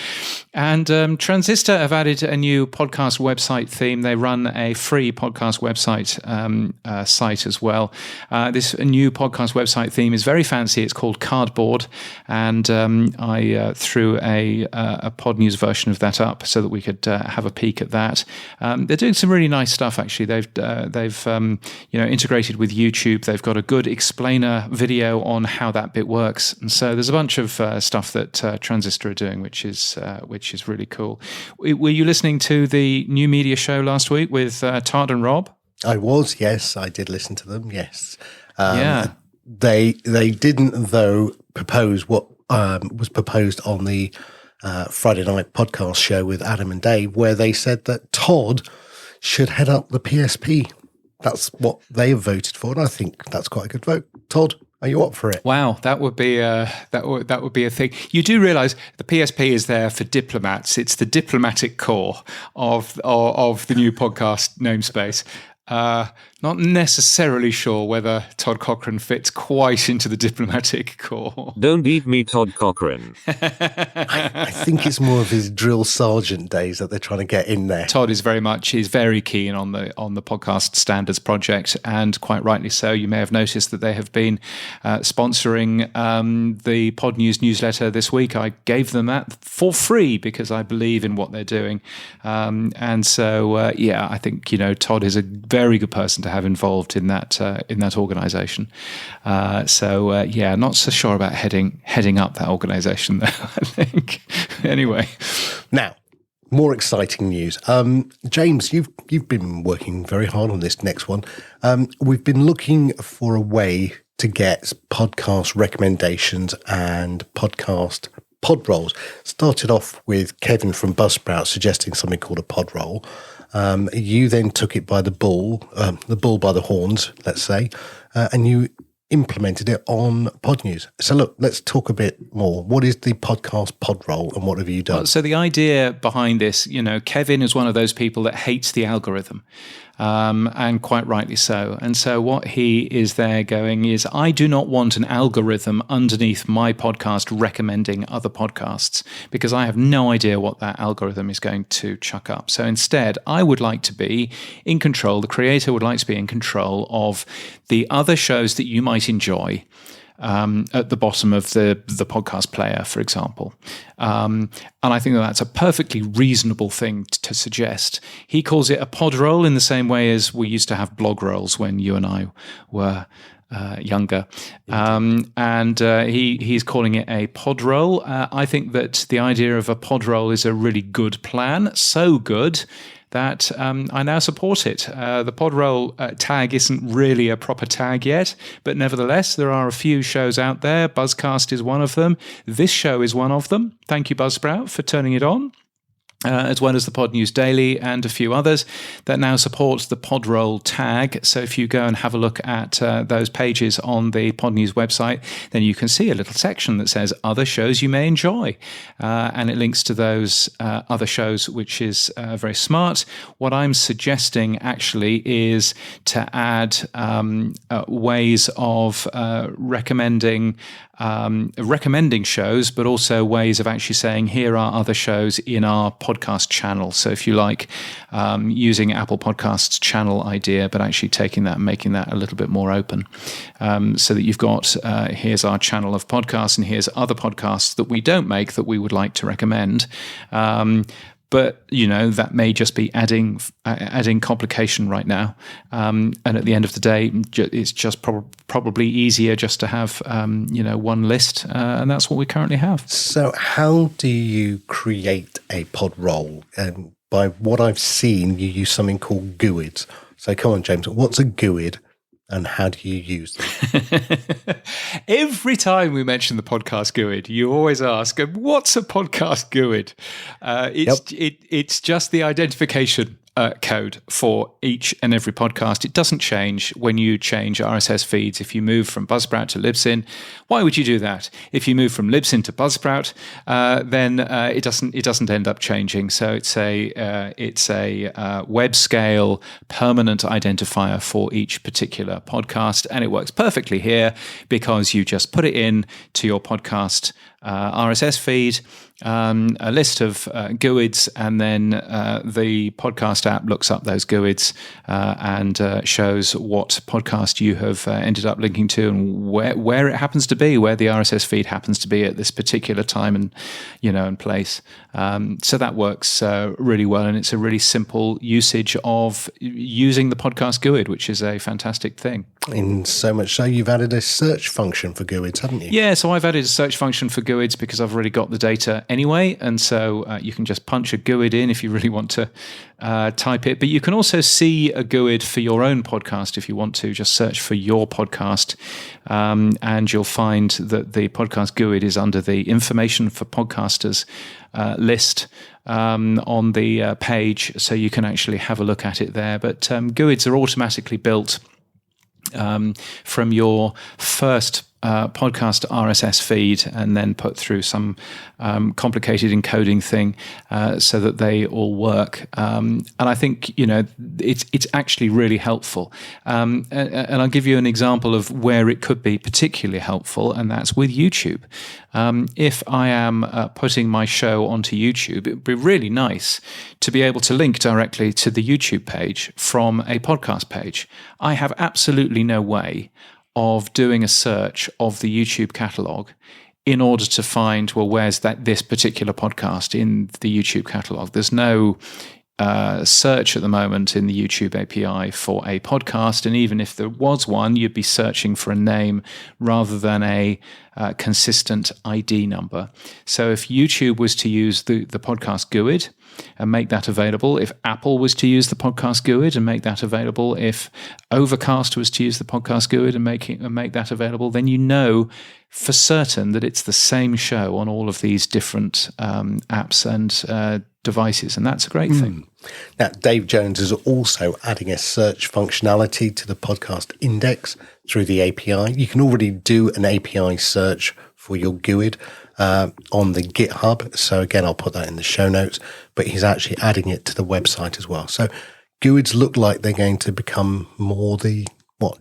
And Transistor have added a new podcast website theme. They run a free podcast website site as well. This new podcast website theme is very fancy. It's called Cardboard, and I threw a Podnews version of that up so that we could have a peek at that. They're doing some really nice stuff. Actually, they've integrated with YouTube. They've got a good explainer video on how that bit works, and so there's a bunch of stuff that Transistor are doing, which is really cool. Were you listening to the new media show last week with Todd and Rob? I was, yes, I did listen to them. Yes, yeah. They didn't though propose what was proposed on the Friday night podcast show with Adam and Dave, where they said that Todd should head up the PSP. That's what they have voted for, and I think that's quite a good vote. Todd, are you up for it? Wow, that would be that would be a thing. You do realise the PSP is there for diplomats. It's the diplomatic core of the new podcast namespace. Not necessarily sure whether Todd Cochran fits quite into the diplomatic core. Don't eat me, Todd Cochran. I think it's more of his drill sergeant days that they're trying to get in there. Todd is very keen on the podcast standards project, and quite rightly so. You may have noticed that they have been sponsoring the Podnews newsletter this week. I gave them that for free because I believe in what they're doing, and so I think Todd is a very good person to have involved in that organisation. Not so sure about heading up that organisation though. I think anyway. Now, more exciting news. James, you've been working very hard on this next one. We've been looking for a way to get podcast recommendations and podcast podrolls. Started off with Kevin from Buzzsprout suggesting something called a podroll. You then took it by the bull by the horns, let's say, and you implemented it on Podnews. So look, let's talk a bit more. What is the podcast podroll and what have you done? Well, so the idea behind this, Kevin is one of those people that hates the algorithm. And quite rightly so. And so what he is there going is, I do not want an algorithm underneath my podcast recommending other podcasts, because I have no idea what that algorithm is going to chuck up. So instead, I would like to be in control. The creator would like to be in control of the other shows that you might enjoy at the bottom of the podcast player, for example. And I think that's a perfectly reasonable thing to suggest. He calls it a podroll in the same way as we used to have blog rolls when you and I were younger. He's calling it a podroll. I think that the idea of a podroll is a really good plan. So good that I now support it. The podroll tag isn't really a proper tag yet, but nevertheless, there are a few shows out there. Buzzcast is one of them. This show is one of them. Thank you, Buzzsprout, for turning it on. As well as the Podnews Daily and a few others that now support the podroll tag. So if you go and have a look at those pages on the Podnews website, then you can see a little section that says other shows you may enjoy. And it links to those other shows, which is very smart. What I'm suggesting actually is to add ways of recommending shows, but also ways of actually saying, here are other shows in our podcast podcast channel. So if you like using Apple Podcasts channel idea, but actually taking that and making that a little bit more open, so that you've got here's our channel of podcasts and here's other podcasts that we don't make that we would like to recommend. But, that may just be adding complication right now. And at the end of the day, it's just probably easier just to have, one list. And that's what we currently have. So how do you create a podroll? And by what I've seen, you use something called GUIDs. So come on, James, what's a GUID? And how do you use them? Every time we mention the podcast GUID, you always ask, what's a podcast GUID? It's just the identification code for each and every podcast. It doesn't change when you change RSS feeds. If you move from Buzzsprout to Libsyn, why would you do that? If you move from Libsyn to Buzzsprout, then it doesn't end up changing. So it's a web scale permanent identifier for each particular podcast, and it works perfectly here because you just put it in to your podcast RSS feed, a list of GUIDs, and then the podcast app looks up those GUIDs and shows what podcast you have ended up linking to and where it happens to be, where the RSS feed happens to be at this particular time and place. So that works really well, and it's a really simple usage of using the podcast GUID, which is a fantastic thing. In so much so, you've added a search function for GUIDs, haven't you? Yeah, so I've added a search function for GUIDs because I've already got the data anyway, and so you can just punch a GUID in if you really want to type it. But you can also see a GUID for your own podcast if you want to. Just search for your podcast, and you'll find that the podcast GUID is under the information for podcasters list on the page, so you can actually have a look at it there. But GUIDs are automatically built from your first podcast RSS feed and then put through some complicated encoding thing so that they all work. And I think, it's actually really helpful. And I'll give you an example of where it could be particularly helpful, and that's with YouTube. If I am putting my show onto YouTube, it would be really nice to be able to link directly to the YouTube page from a podcast page. I have absolutely no way of doing a search of the YouTube catalog in order to find, where's this particular podcast in the YouTube catalog? There's no search at the moment in the YouTube API for a podcast, and even if there was one, you'd be searching for a name rather than a consistent ID number. So if YouTube was to use the podcast GUID and make that available, if Apple was to use the podcast GUID and make that available, if Overcast was to use the podcast GUID and make that available, then you know for certain that it's the same show on all of these different apps and devices, and that's a great thing. Now, Dave Jones is also adding a search functionality to the podcast index through the API. You can already do an API search for your GUID on the GitHub. So again, I'll put that in the show notes, but he's actually adding it to the website as well. So GUIDs look like they're going to become more the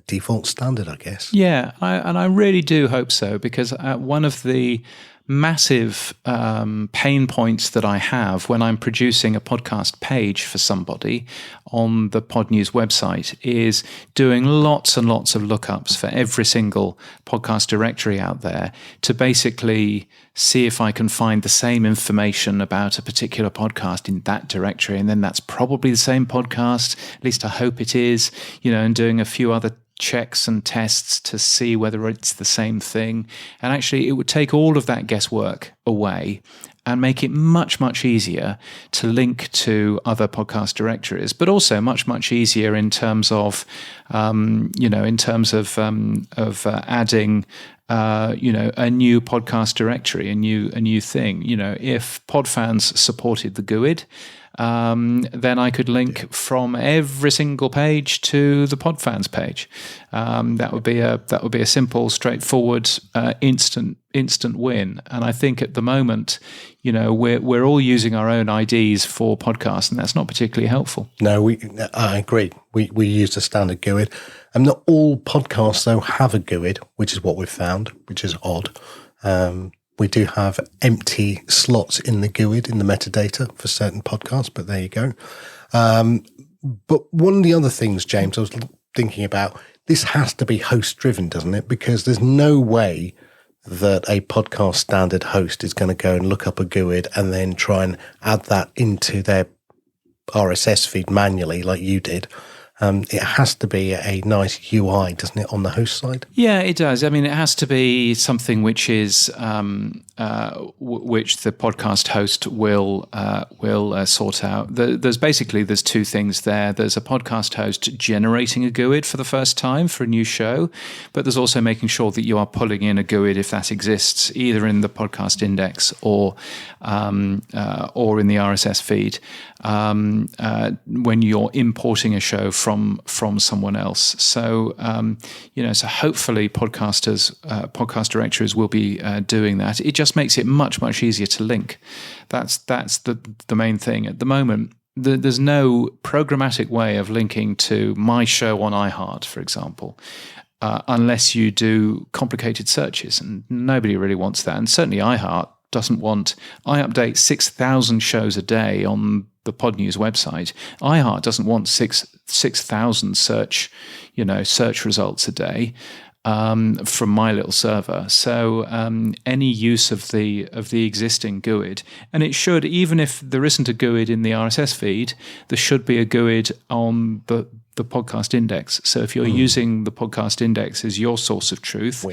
default standard, I guess. Yeah, I really do hope so, because one of the massive pain points that I have when I'm producing a podcast page for somebody on the Podnews website is doing lots and lots of lookups for every single podcast directory out there to basically see if I can find the same information about a particular podcast in that directory, and then that's probably the same podcast, at least I hope it is, and doing a few other checks and tests to see whether it's the same thing. And actually, it would take all of that guesswork away and make it much, much easier to link to other podcast directories, but also much, much easier in terms of, adding, a new podcast directory, a new thing. If Podfans supported the GUID, then I could link from every single page to the Podfans page. That would be a simple, straightforward, instant win. And I think at the moment, we're all using our own IDs for podcasts, and that's not particularly helpful. No, I agree. We use a standard GUID, and not all podcasts though have a GUID, which is what we've found, which is odd. We do have empty slots in the GUID, in the metadata for certain podcasts, but there you go. But one of the other things, James, I was thinking about, this has to be host-driven, doesn't it? Because there's no way that a podcast standard host is going to go and look up a GUID and then try and add that into their RSS feed manually like you did. It has to be a nice UI, doesn't it, on the host side? Yeah, it does. I mean, it has to be something which is which the podcast host will sort out. There's two things there. There's a podcast host generating a GUID for the first time for a new show, but there's also making sure that you are pulling in a GUID if that exists, either in the podcast index or in the RSS feed when you're importing a show from someone else. So so hopefully podcast directories will be doing that. It just makes it much easier to link. That's the main thing at the moment. There's no programmatic way of linking to my show on iHeart, for example, unless you do complicated searches, and nobody really wants that. And certainly iHeart doesn't want. I update 6,000 shows a day on the Podnews website. iHeart doesn't want 6,000 search results a day from my little server. So any use of the existing GUID, and it should, even if there isn't a GUID in the RSS feed, there should be a GUID on the podcast index. So if you're using the podcast index as your source of truth,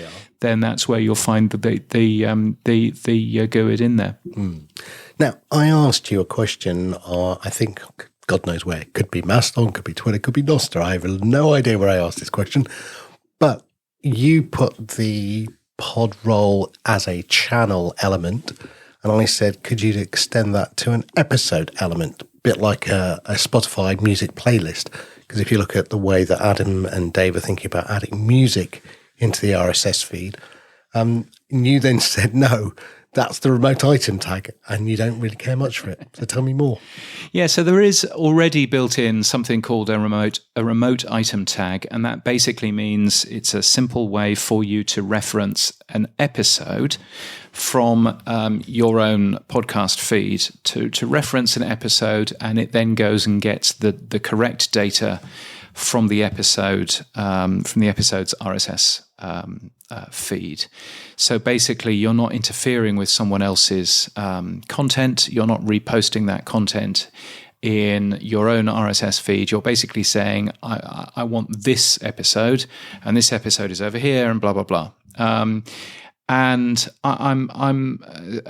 then that's where you'll find the GUID in there. Now, I asked you a question, I think, God knows where. It could be Mastodon, could be Twitter, could be Nostr. I have no idea where I asked this question. But you put the podroll as a channel element, and I said, could you extend that to an episode element, a bit like a Spotify music playlist? Because if you look at the way that Adam and Dave are thinking about adding music into the RSS feed, you then said, no, that's the remote item tag, and you don't really care much for it. So tell me more. Yeah, so there is already built in something called a remote item tag, and that basically means it's a simple way for you to reference an episode from your own podcast feed to reference an episode, and it then goes and gets the correct data from the episode's RSS feed. So basically, you're not interfering with someone else's content. You're not reposting that content in your own RSS feed. You're basically saying, I want this episode, and this episode is over here, and blah, blah, blah. And I'm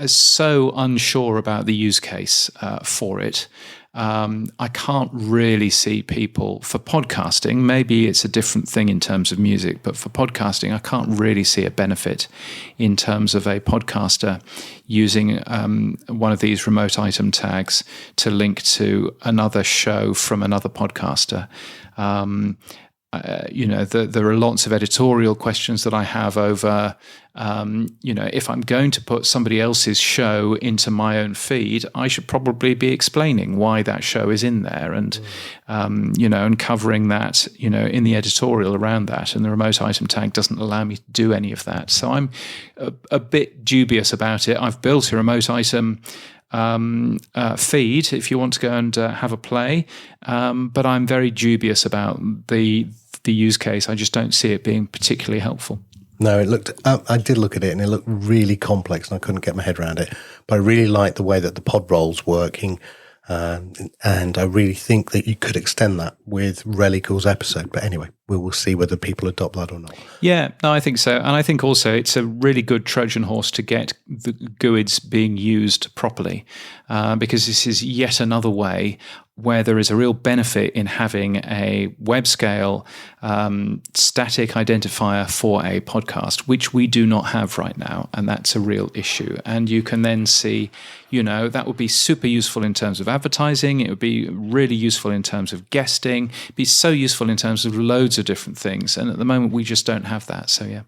so unsure about the use case for it. I can't really see people for podcasting. Maybe it's a different thing in terms of music, but for podcasting, I can't really see a benefit in terms of a podcaster using one of these remote item tags to link to another show from another podcaster. There are lots of editorial questions that I have over, if I'm going to put somebody else's show into my own feed, I should probably be explaining why that show is in there and, and covering that, in the editorial around that. And the remote item tag doesn't allow me to do any of that. So I'm a bit dubious about it. I've built a remote item feed if you want to go and have a play, but I'm very dubious about the use case. I just don't see it being particularly helpful. No, it looked. I did look at it, and it looked really complex, and I couldn't get my head around it. But I really like the way that the podroll's working, and I really think that you could extend that with Relical's episode. But anyway, we will see whether people adopt that or not. Yeah, no, I think so, and I think also it's a really good Trojan horse to get the GUIDs being used properly, because this is yet another way where there is a real benefit in having a web scale static identifier for a podcast, which we do not have right now. And that's a real issue. And you can then see, that would be super useful in terms of advertising. It would be really useful in terms of guesting. It'd be so useful in terms of loads of different things. And at the moment, we just don't have that. So, yeah.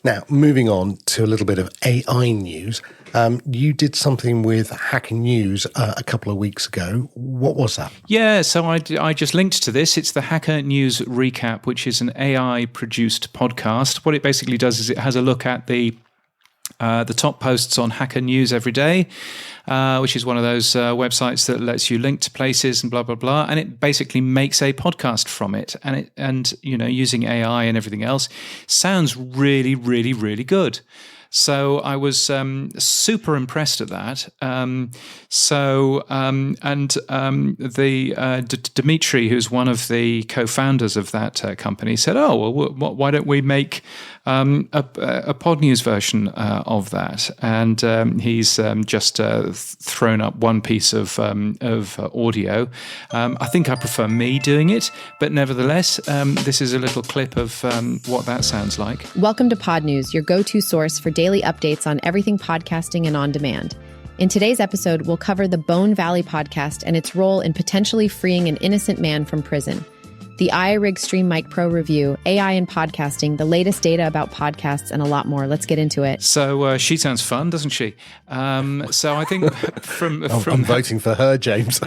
Now, moving on to a little bit of AI news. You did something with Hacker News a couple of weeks ago. What was that? Yeah, so I just linked to this. It's the Hacker News Recap, which is an AI-produced podcast. What it basically does is it has a look at the the top posts on Hacker News every day, which is one of those websites that lets you link to places and blah, blah, blah. And it basically makes a podcast from it. And using AI and everything else sounds really, really, really good. So I was super impressed at that. Dimitri, who's one of the co-founders of that company, said, "Oh, well, why don't we make a Podnews version of that?" And he's just thrown up one piece of audio. I think I prefer me doing it, but nevertheless, this is a little clip of what that sounds like. Welcome to Podnews, your go-to source for daily updates on everything podcasting and on demand. In today's episode, we'll cover the Bone Valley podcast and its role in potentially freeing an innocent man from prison. The iRig Stream Mic Pro review, AI and podcasting, the latest data about podcasts, and a lot more. Let's get into it. So she sounds fun, doesn't she? So I think I'm voting for her, James.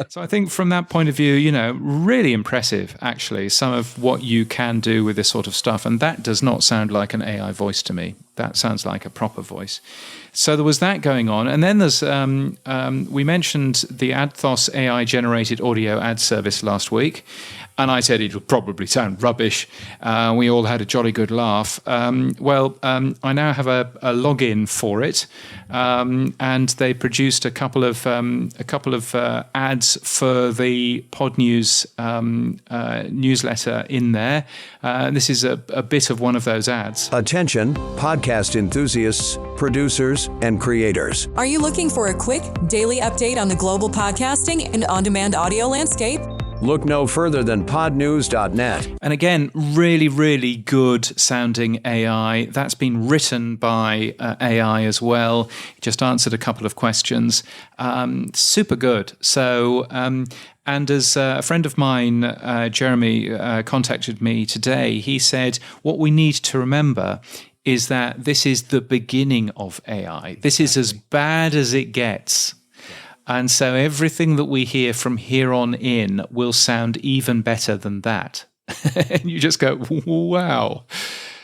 So I think from that point of view, really impressive, actually, some of what you can do with this sort of stuff. And that does not sound like an AI voice to me. That sounds like a proper voice. So there was that going on. And then there's, we mentioned the Adthos AI-generated audio ad service last week. And I said it would probably sound rubbish. We all had a jolly good laugh. I now have a login for it, and they produced a couple of ads for the Podnews newsletter in there. This is a bit of one of those ads. Attention, podcast enthusiasts, producers, and creators. Are you looking for a quick daily update on the global podcasting and on-demand audio landscape? Look no further than podnews.net. And again, really, really good sounding AI. That's been written by AI as well. Just answered a couple of questions. Super good. So, and as a friend of mine, Jeremy, contacted me today, he said, what we need to remember is that this is the beginning of AI. This is as bad as it gets. And so everything that we hear from here on in will sound even better than that. And you just go, wow.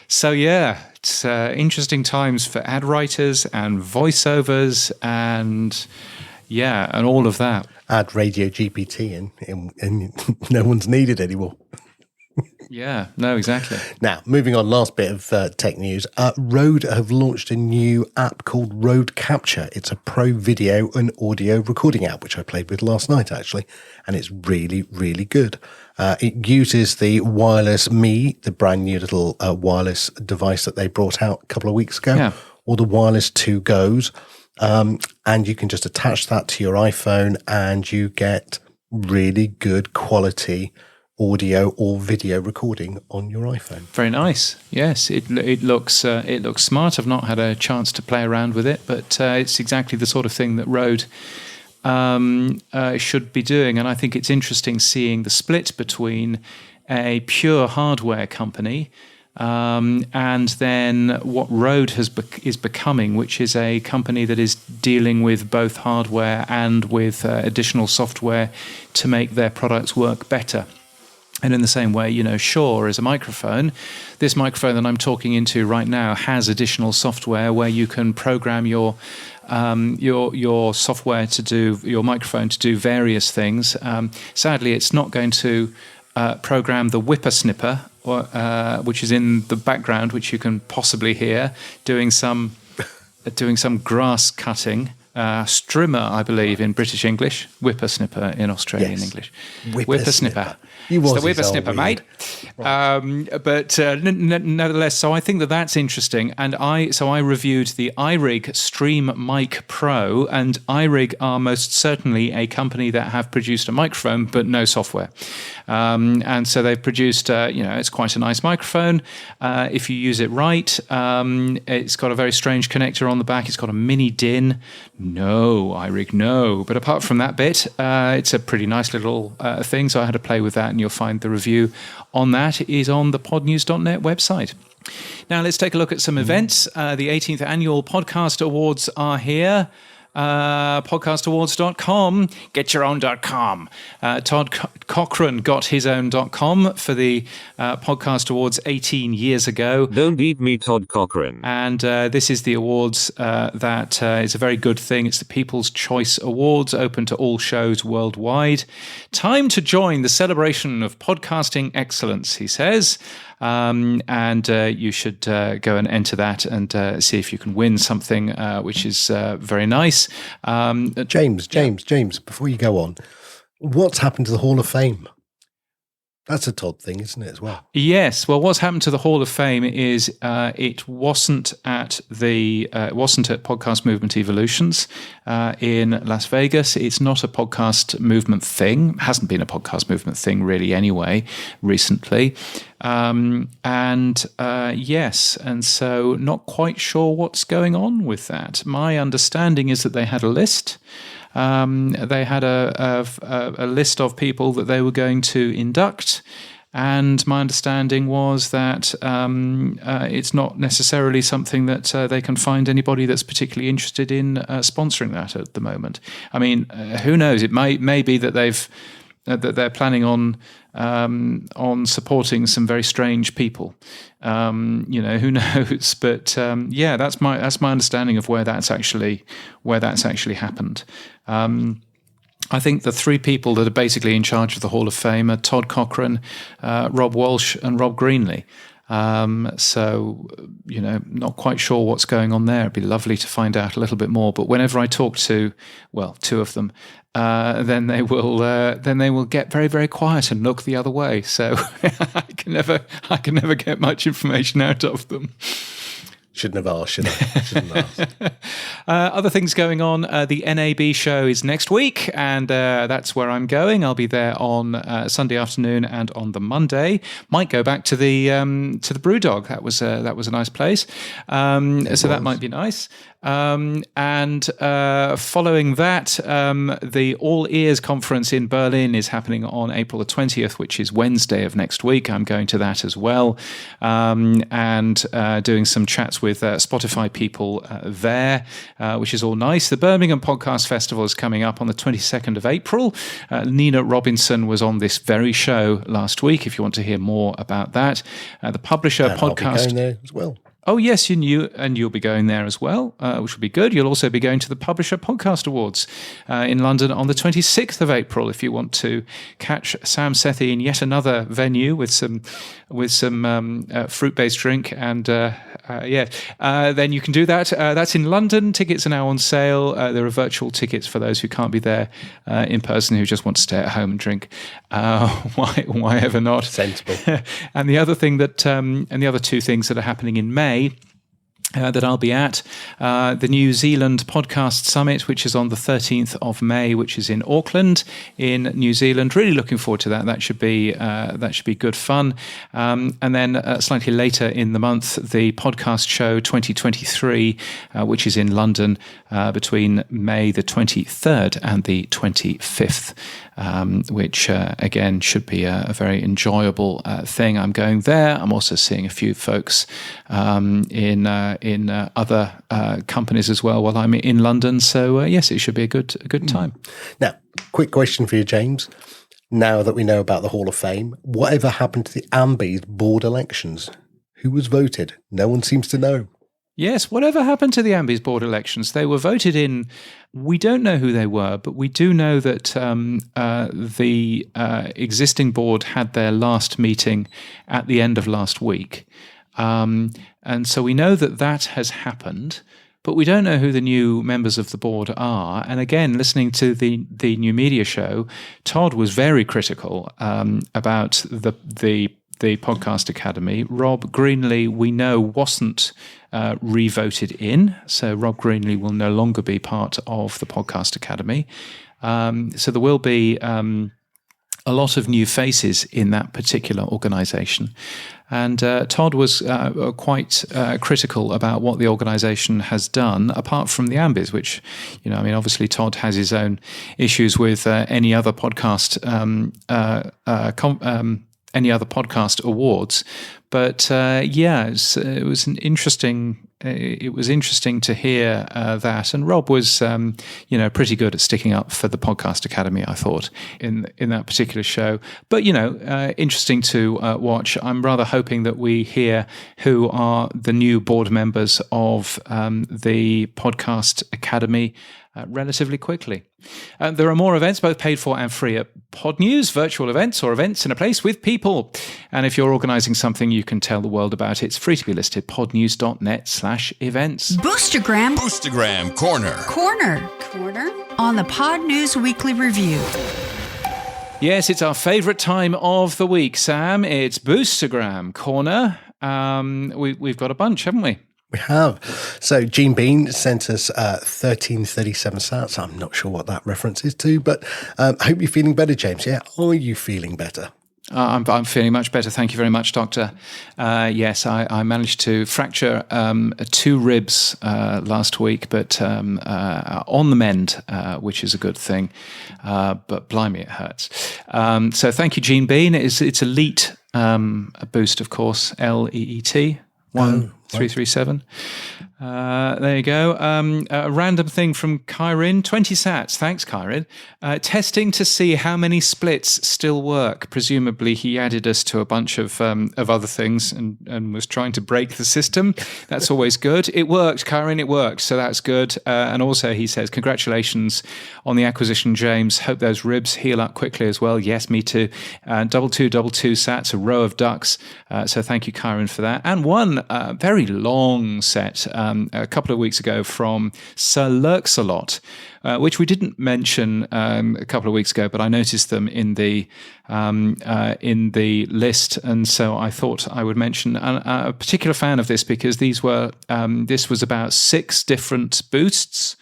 So yeah, it's interesting times for ad writers and voiceovers and all of that. Add Radio GPT and no one's needed anymore. Yeah, no, exactly. Now, moving on, last bit of tech news. Rode have launched a new app called Rode Capture. It's a pro video and audio recording app, which I played with last night, actually, and it's really, really good. It uses the Wireless Me, the brand new little wireless device that they brought out a couple of weeks ago, or the Wireless 2 Goes, and you can just attach that to your iPhone and you get really good quality audio or video recording on your iPhone. Very nice. Yes, it looks smart. I've not had a chance to play around with it, but it's exactly the sort of thing that Rode should be doing. And I think it's interesting seeing the split between a pure hardware company and then what Rode is becoming, which is a company that is dealing with both hardware and with additional software to make their products work better. And in the same way, Shure is a microphone. This microphone that I'm talking into right now has additional software where you can program your software to do, your microphone to do various things. Sadly, it's not going to program the whippersnipper, which is in the background, which you can possibly hear doing some grass cutting. Strimmer, I believe, in British English. Whippersnipper in Australian English. Whippersnipper. It's the whippersnipper, mate. Right. But nevertheless, so I think that's interesting. And I reviewed the iRig Stream Mic Pro, and iRig are most certainly a company that have produced a microphone, but no software. And so they've produced, it's quite a nice microphone. If you use it right, it's got a very strange connector on the back. It's got a mini DIN. No, iRig, no. But apart from that bit, it's a pretty nice little thing. So I had to play with that, and you'll find the review on that is on the podnews.net website. Now let's take a look at some events. The 18th Annual Podcast Awards are here. podcastawards.com. Get your own.com. Todd Cochran got his own.com for the Podcast Awards 18 years ago. Don't eat me, Todd Cochran. And this is the awards that is a very good thing. It's the People's Choice Awards, open to all shows worldwide. Time to join the celebration of podcasting excellence, he says. And you should go and enter that and see if you can win something, which is very nice. James, before you go on, what's happened to the Hall of Fame? That's a Todd thing, isn't it, as well? Yes. Well, what's happened to the Hall of Fame is it wasn't at Podcast Movement Evolutions in Las Vegas. It's not a podcast movement thing. It hasn't been a podcast movement thing really anyway recently. Yes, and so not quite sure what's going on with that. My understanding is that they had a list. They had a list of people that they were going to induct, and my understanding was that it's not necessarily something that they can find anybody that's particularly interested in sponsoring that at the moment. I mean, who knows? It may be that they're planning on supporting some very strange people. Who knows? But that's my understanding of where that's actually happened. I think the three people that are basically in charge of the Hall of Fame are Todd Cochran, Rob Walsh, and Rob Greenlee. Not quite sure what's going on there. It'd be lovely to find out a little bit more. But whenever I talk to, two of them, then they will get very, very quiet and look the other way. So I can never get much information out of them. Shouldn't have asked, should I? Shouldn't have asked. Other things going on. The NAB show is next week, and that's where I'm going. I'll be there on Sunday afternoon and on the Monday. Might go back to the Brewdog. That was a nice place. That might be nice. Following that, the All Ears conference in Berlin is happening on April the 20th, which is Wednesday of next week. I'm going to that as well, and doing some chats with Spotify people there, which is all nice. The Birmingham Podcast Festival is coming up on the 22nd of April. Nina Robinson was on this very show last week, if you want to hear more about that. The Publisher Podcast... I'll be going there as well. Oh, yes, you'll be going there as well, which will be good. You'll also be going to the Publisher Podcast Awards in London on the 26th of April if you want to catch Sam Sethi in yet another venue with some fruit-based drink. And then you can do that. That's in London. Tickets are now on sale. There are virtual tickets for those who can't be there in person, who just want to stay at home and drink. Why ever not? Sensible. And the other thing and the other two things that are happening in May that I'll be at, the New Zealand Podcast Summit, which is on the 13th of May, which is in Auckland in New Zealand. Really looking forward to that. That should be good fun. And then slightly later in the month, the Podcast Show 2023, which is in London between May the 23rd and the 25th. Which again should be a very enjoyable thing. I'm going there. I'm also seeing a few folks in other companies as well while I'm in London. So yes, it should be a good time. Now, quick question for you, James. Now that we know about the Hall of Fame, whatever happened to the Alby's board elections? Who was voted? No one seems to know. Yes, whatever happened to the Alby's board elections? They were voted in. We don't know who they were, but we do know that the existing board had their last meeting at the end of last week. And so we know that has happened, but we don't know who the new members of the board are. And again, listening to the New Media Show, Todd was very critical about the Podcast Academy. Rob Greenlee, we know, wasn't re-voted in, so Rob Greenlee will no longer be part of the Podcast Academy. So there will be a lot of new faces in that particular organisation. And Todd was quite critical about what the organisation has done, apart from the Ambys, which, obviously Todd has his own issues with any other podcast awards. But it was an interesting it was interesting to hear that. And Rob was, pretty good at sticking up for the Podcast Academy, I thought, in that particular show. But, interesting to watch. I'm rather hoping that we hear who are the new board members of the Podcast Academy relatively quickly. There are more events, both paid for and free, at Podnews, virtual events or events in a place with people. And if you're organising something you can tell the world about, it's free to be listed, podnews.net/events. Boostergram Corner on the Podnews Weekly Review. Yes, it's our favourite time of the week, Sam. It's Boostergram Corner. We've got a bunch, haven't we? We have. So Gene Bean sent us 1337 sats. I'm not sure what that reference is to, but I hope you're feeling better, James. Yeah, are you feeling better? I'm feeling much better. Thank you very much, Doctor. Yes, I managed to fracture 2 ribs last week, but on the mend, which is a good thing. But blimey, it hurts. So thank you, Gene Bean. It's Elite Boost, of course, LEET. 1337. There you go. A random thing from Kyrin. 20 sats. Thanks, Kyrin. Testing to see how many splits still work. Presumably, he added us to a bunch of other things and was trying to break the system. That's always good. It worked, Kyrin. It worked. So that's good. And also, he says, congratulations on the acquisition, James. Hope those ribs heal up quickly as well. Yes, me too. 222 sats, a row of ducks. So thank you, Kyrin, for that. And one very long set a couple of weeks ago from Sir Lurks-a-Lot, which we didn't mention a couple of weeks ago, but I noticed them in the list, and so I thought I would mention a particular fan of this because this was about 6 different boosts.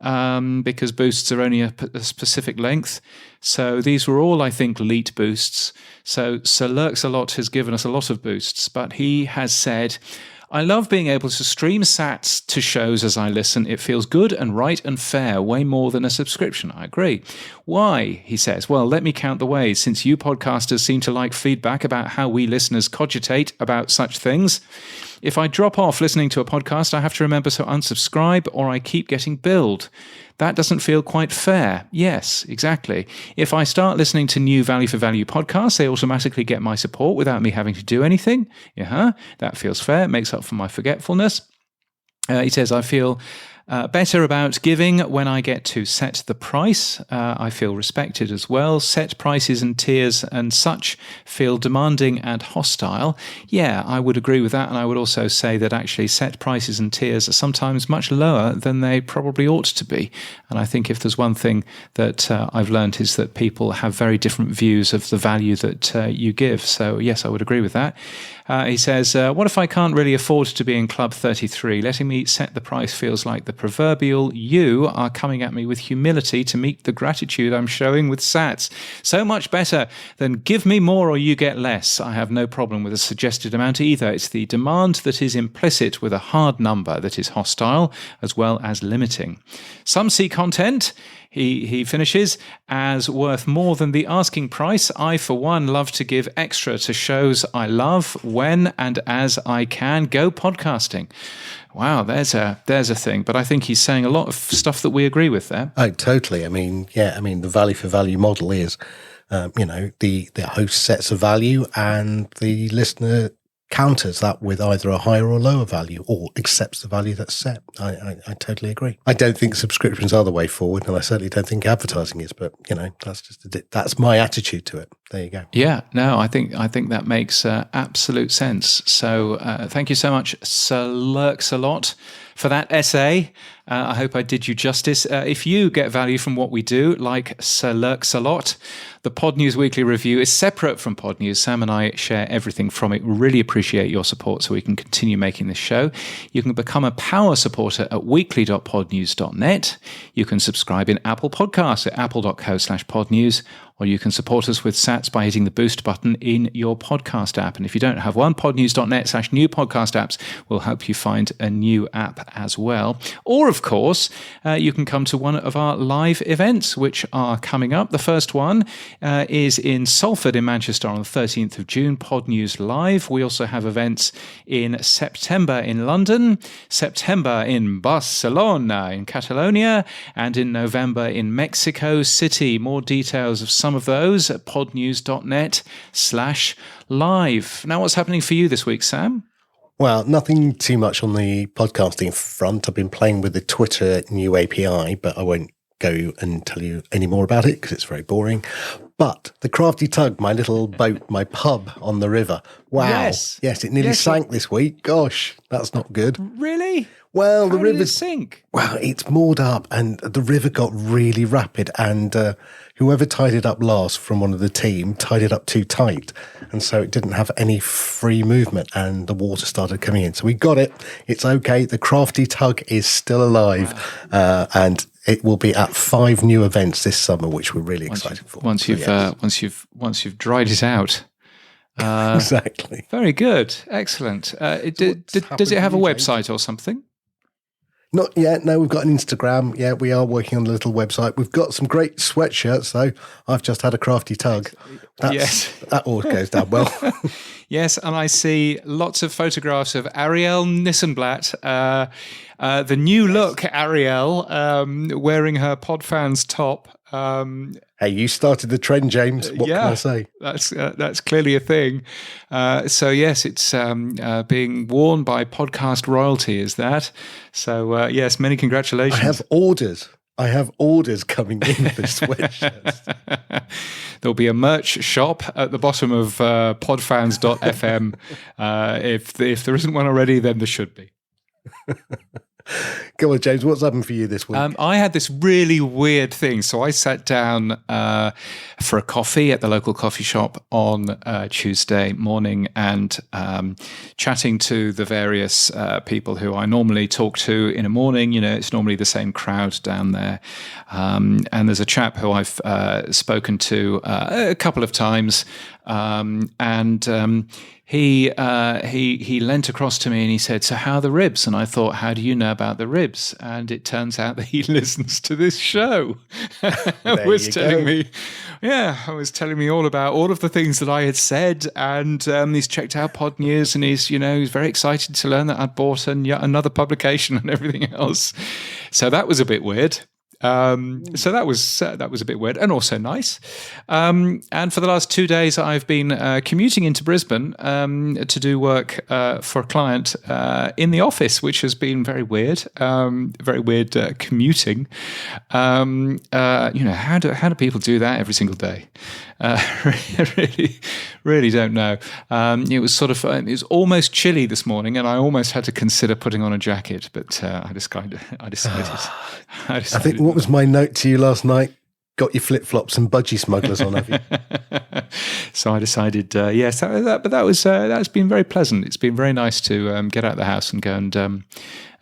Because boosts are only a specific length. So these were all, I think, elite boosts. So Sir Lurks-a-Lot has given us a lot of boosts, but he has said, I love being able to stream sats to shows as I listen. It feels good and right and fair, way more than a subscription. I agree. Why? He says, well, let me count the ways, since you podcasters seem to like feedback about how we listeners cogitate about such things. If I drop off listening to a podcast, I have to remember to unsubscribe or I keep getting billed. That doesn't feel quite fair. Yes, exactly. If I start listening to new value for value podcasts, they automatically get my support without me having to do anything. That feels fair. It makes up for my forgetfulness. He says, I feel better about giving when I get to set the price. I feel respected as well. Set prices and tiers and such feel demanding and hostile. Yeah, I would agree with that. And I would also say that actually set prices and tiers are sometimes much lower than they probably ought to be. And I think if there's one thing that I've learned is that people have very different views of the value that you give. So yes, I would agree with that. He says, what if I can't really afford to be in Club 33? Letting me set the price feels like the proverbial you are coming at me with humility to meet the gratitude I'm showing with sats. So much better than give me more or you get less. I have no problem with a suggested amount either. It's the demand that is implicit with a hard number that is hostile as well as limiting. Some see content, he finishes, as worth more than the asking price. I, for one, love to give extra to shows I love when and as I can. Go podcasting. Wow, there's a thing. But I think he's saying a lot of stuff that we agree with there. Oh, totally. I mean, the value for value model is, the host sets a value and the listener counters that with either a higher or lower value or accepts the value that's set. I totally agree. I don't think subscriptions are the way forward, and I certainly don't think advertising is, but that's my attitude to it. There you go. Yeah, no, I think that makes absolute sense. So thank you so much, Sir Lurks-a-Lot, for that essay. I hope I did you justice. If you get value from what we do, like Sir Lurks-a-Lot, the Podnews Weekly Review is separate from Podnews. Sam and I share everything from it. Really appreciate your support so we can continue making this show. You can become a power supporter at weekly.podnews.net. You can subscribe in Apple Podcasts at apple.co/podnews, or you can support us with sats by hitting the boost button in your podcast app. And if you don't have one, podnews.net/new podcast apps will help you find a new app as well. Or, of course, you can come to one of our live events, which are coming up. The first one is in Salford in Manchester on the 13th of June, Podnews Live. We also have events in September in London, September in Barcelona in Catalonia, and in November in Mexico City. More details of some of those at podnews.net/live. Now, what's happening for you this week, Sam? Well, nothing too much on the podcasting front. I've been playing with the Twitter new API, but I won't go and tell you any more about it because it's very boring. But the Crafty Tug, my little boat, my pub on the river. Wow. Yes, it nearly sank this week. Gosh, that's not good. Really? Well, How the river did it sink. Well, it's moored up and the river got really rapid, and whoever tied it up last from one of the team tied it up too tight, and so it didn't have any free movement, and the water started coming in. So we got it. It's okay. The Crafty Tug is still alive, and it will be at 5 new events this summer, which we're really excited for. Once you've dried it out. Exactly. Very good. Excellent. Does it have a website or something? Not yet. No, we've got an Instagram. Yeah, we are working on a little website. We've got some great sweatshirts, though. I've just had a Crafty Tug. That always goes down well. Yes, and I see lots of photographs of Ariel Nissenblatt, the new look Ariel, wearing her Podfans top. Hey, you started the trend, James. What can I say? That's clearly a thing. So yes, it's being worn by podcast royalty. Is that? So yes, many congratulations. I have orders coming in for sweatshirts. There'll be a merch shop at the bottom of podfans.fm. If there isn't one already, then there should be. Come on, James, what's happened for you this week? I had this really weird thing. So I sat down for a coffee at the local coffee shop on Tuesday morning and chatting to the various people who I normally talk to in a morning. You know, it's normally the same crowd down there. And there's a chap who I've spoken to a couple of times. He leant across to me and he said, "So how are the ribs?" And I thought, how do you know about the ribs? And it turns out that he listens to this show. was telling me all about all of the things that I had said, and he's checked out Podnews, and he's very excited to learn that I'd bought another publication and everything else. So that was a bit weird. So that was a bit weird and also nice. And for the last 2 days, I've been commuting into Brisbane to do work for a client in the office, which has been very weird. Very weird commuting. How do people do that every single day? Really don't know. It was almost chilly this morning, and I almost had to consider putting on a jacket, but I decided. I think what was my note to you last night? Got your flip-flops and budgie smugglers on, have you? So I decided, yes, that's been very pleasant. It's been very nice to get out of the house and go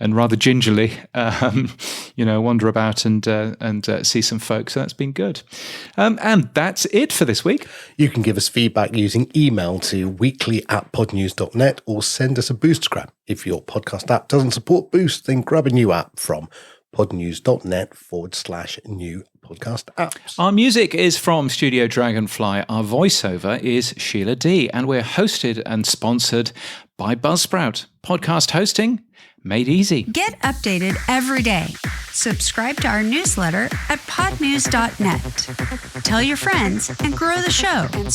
and rather gingerly, wander about and see some folks. So that's been good. And that's it for this week. You can give us feedback using email to weekly@podnews.net or send us a Boostgram. If your podcast app doesn't support Boost, then grab a new app from podnews.net/new podcast apps. Our music is from Studio Dragonfly. Our voiceover is Sheila D. And we're hosted and sponsored by Buzzsprout. Podcast hosting made easy. Get updated every day. Subscribe to our newsletter at podnews.net. Tell your friends and grow the show. And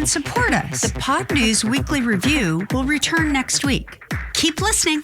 support us. The Podnews Weekly Review will return next week. Keep listening.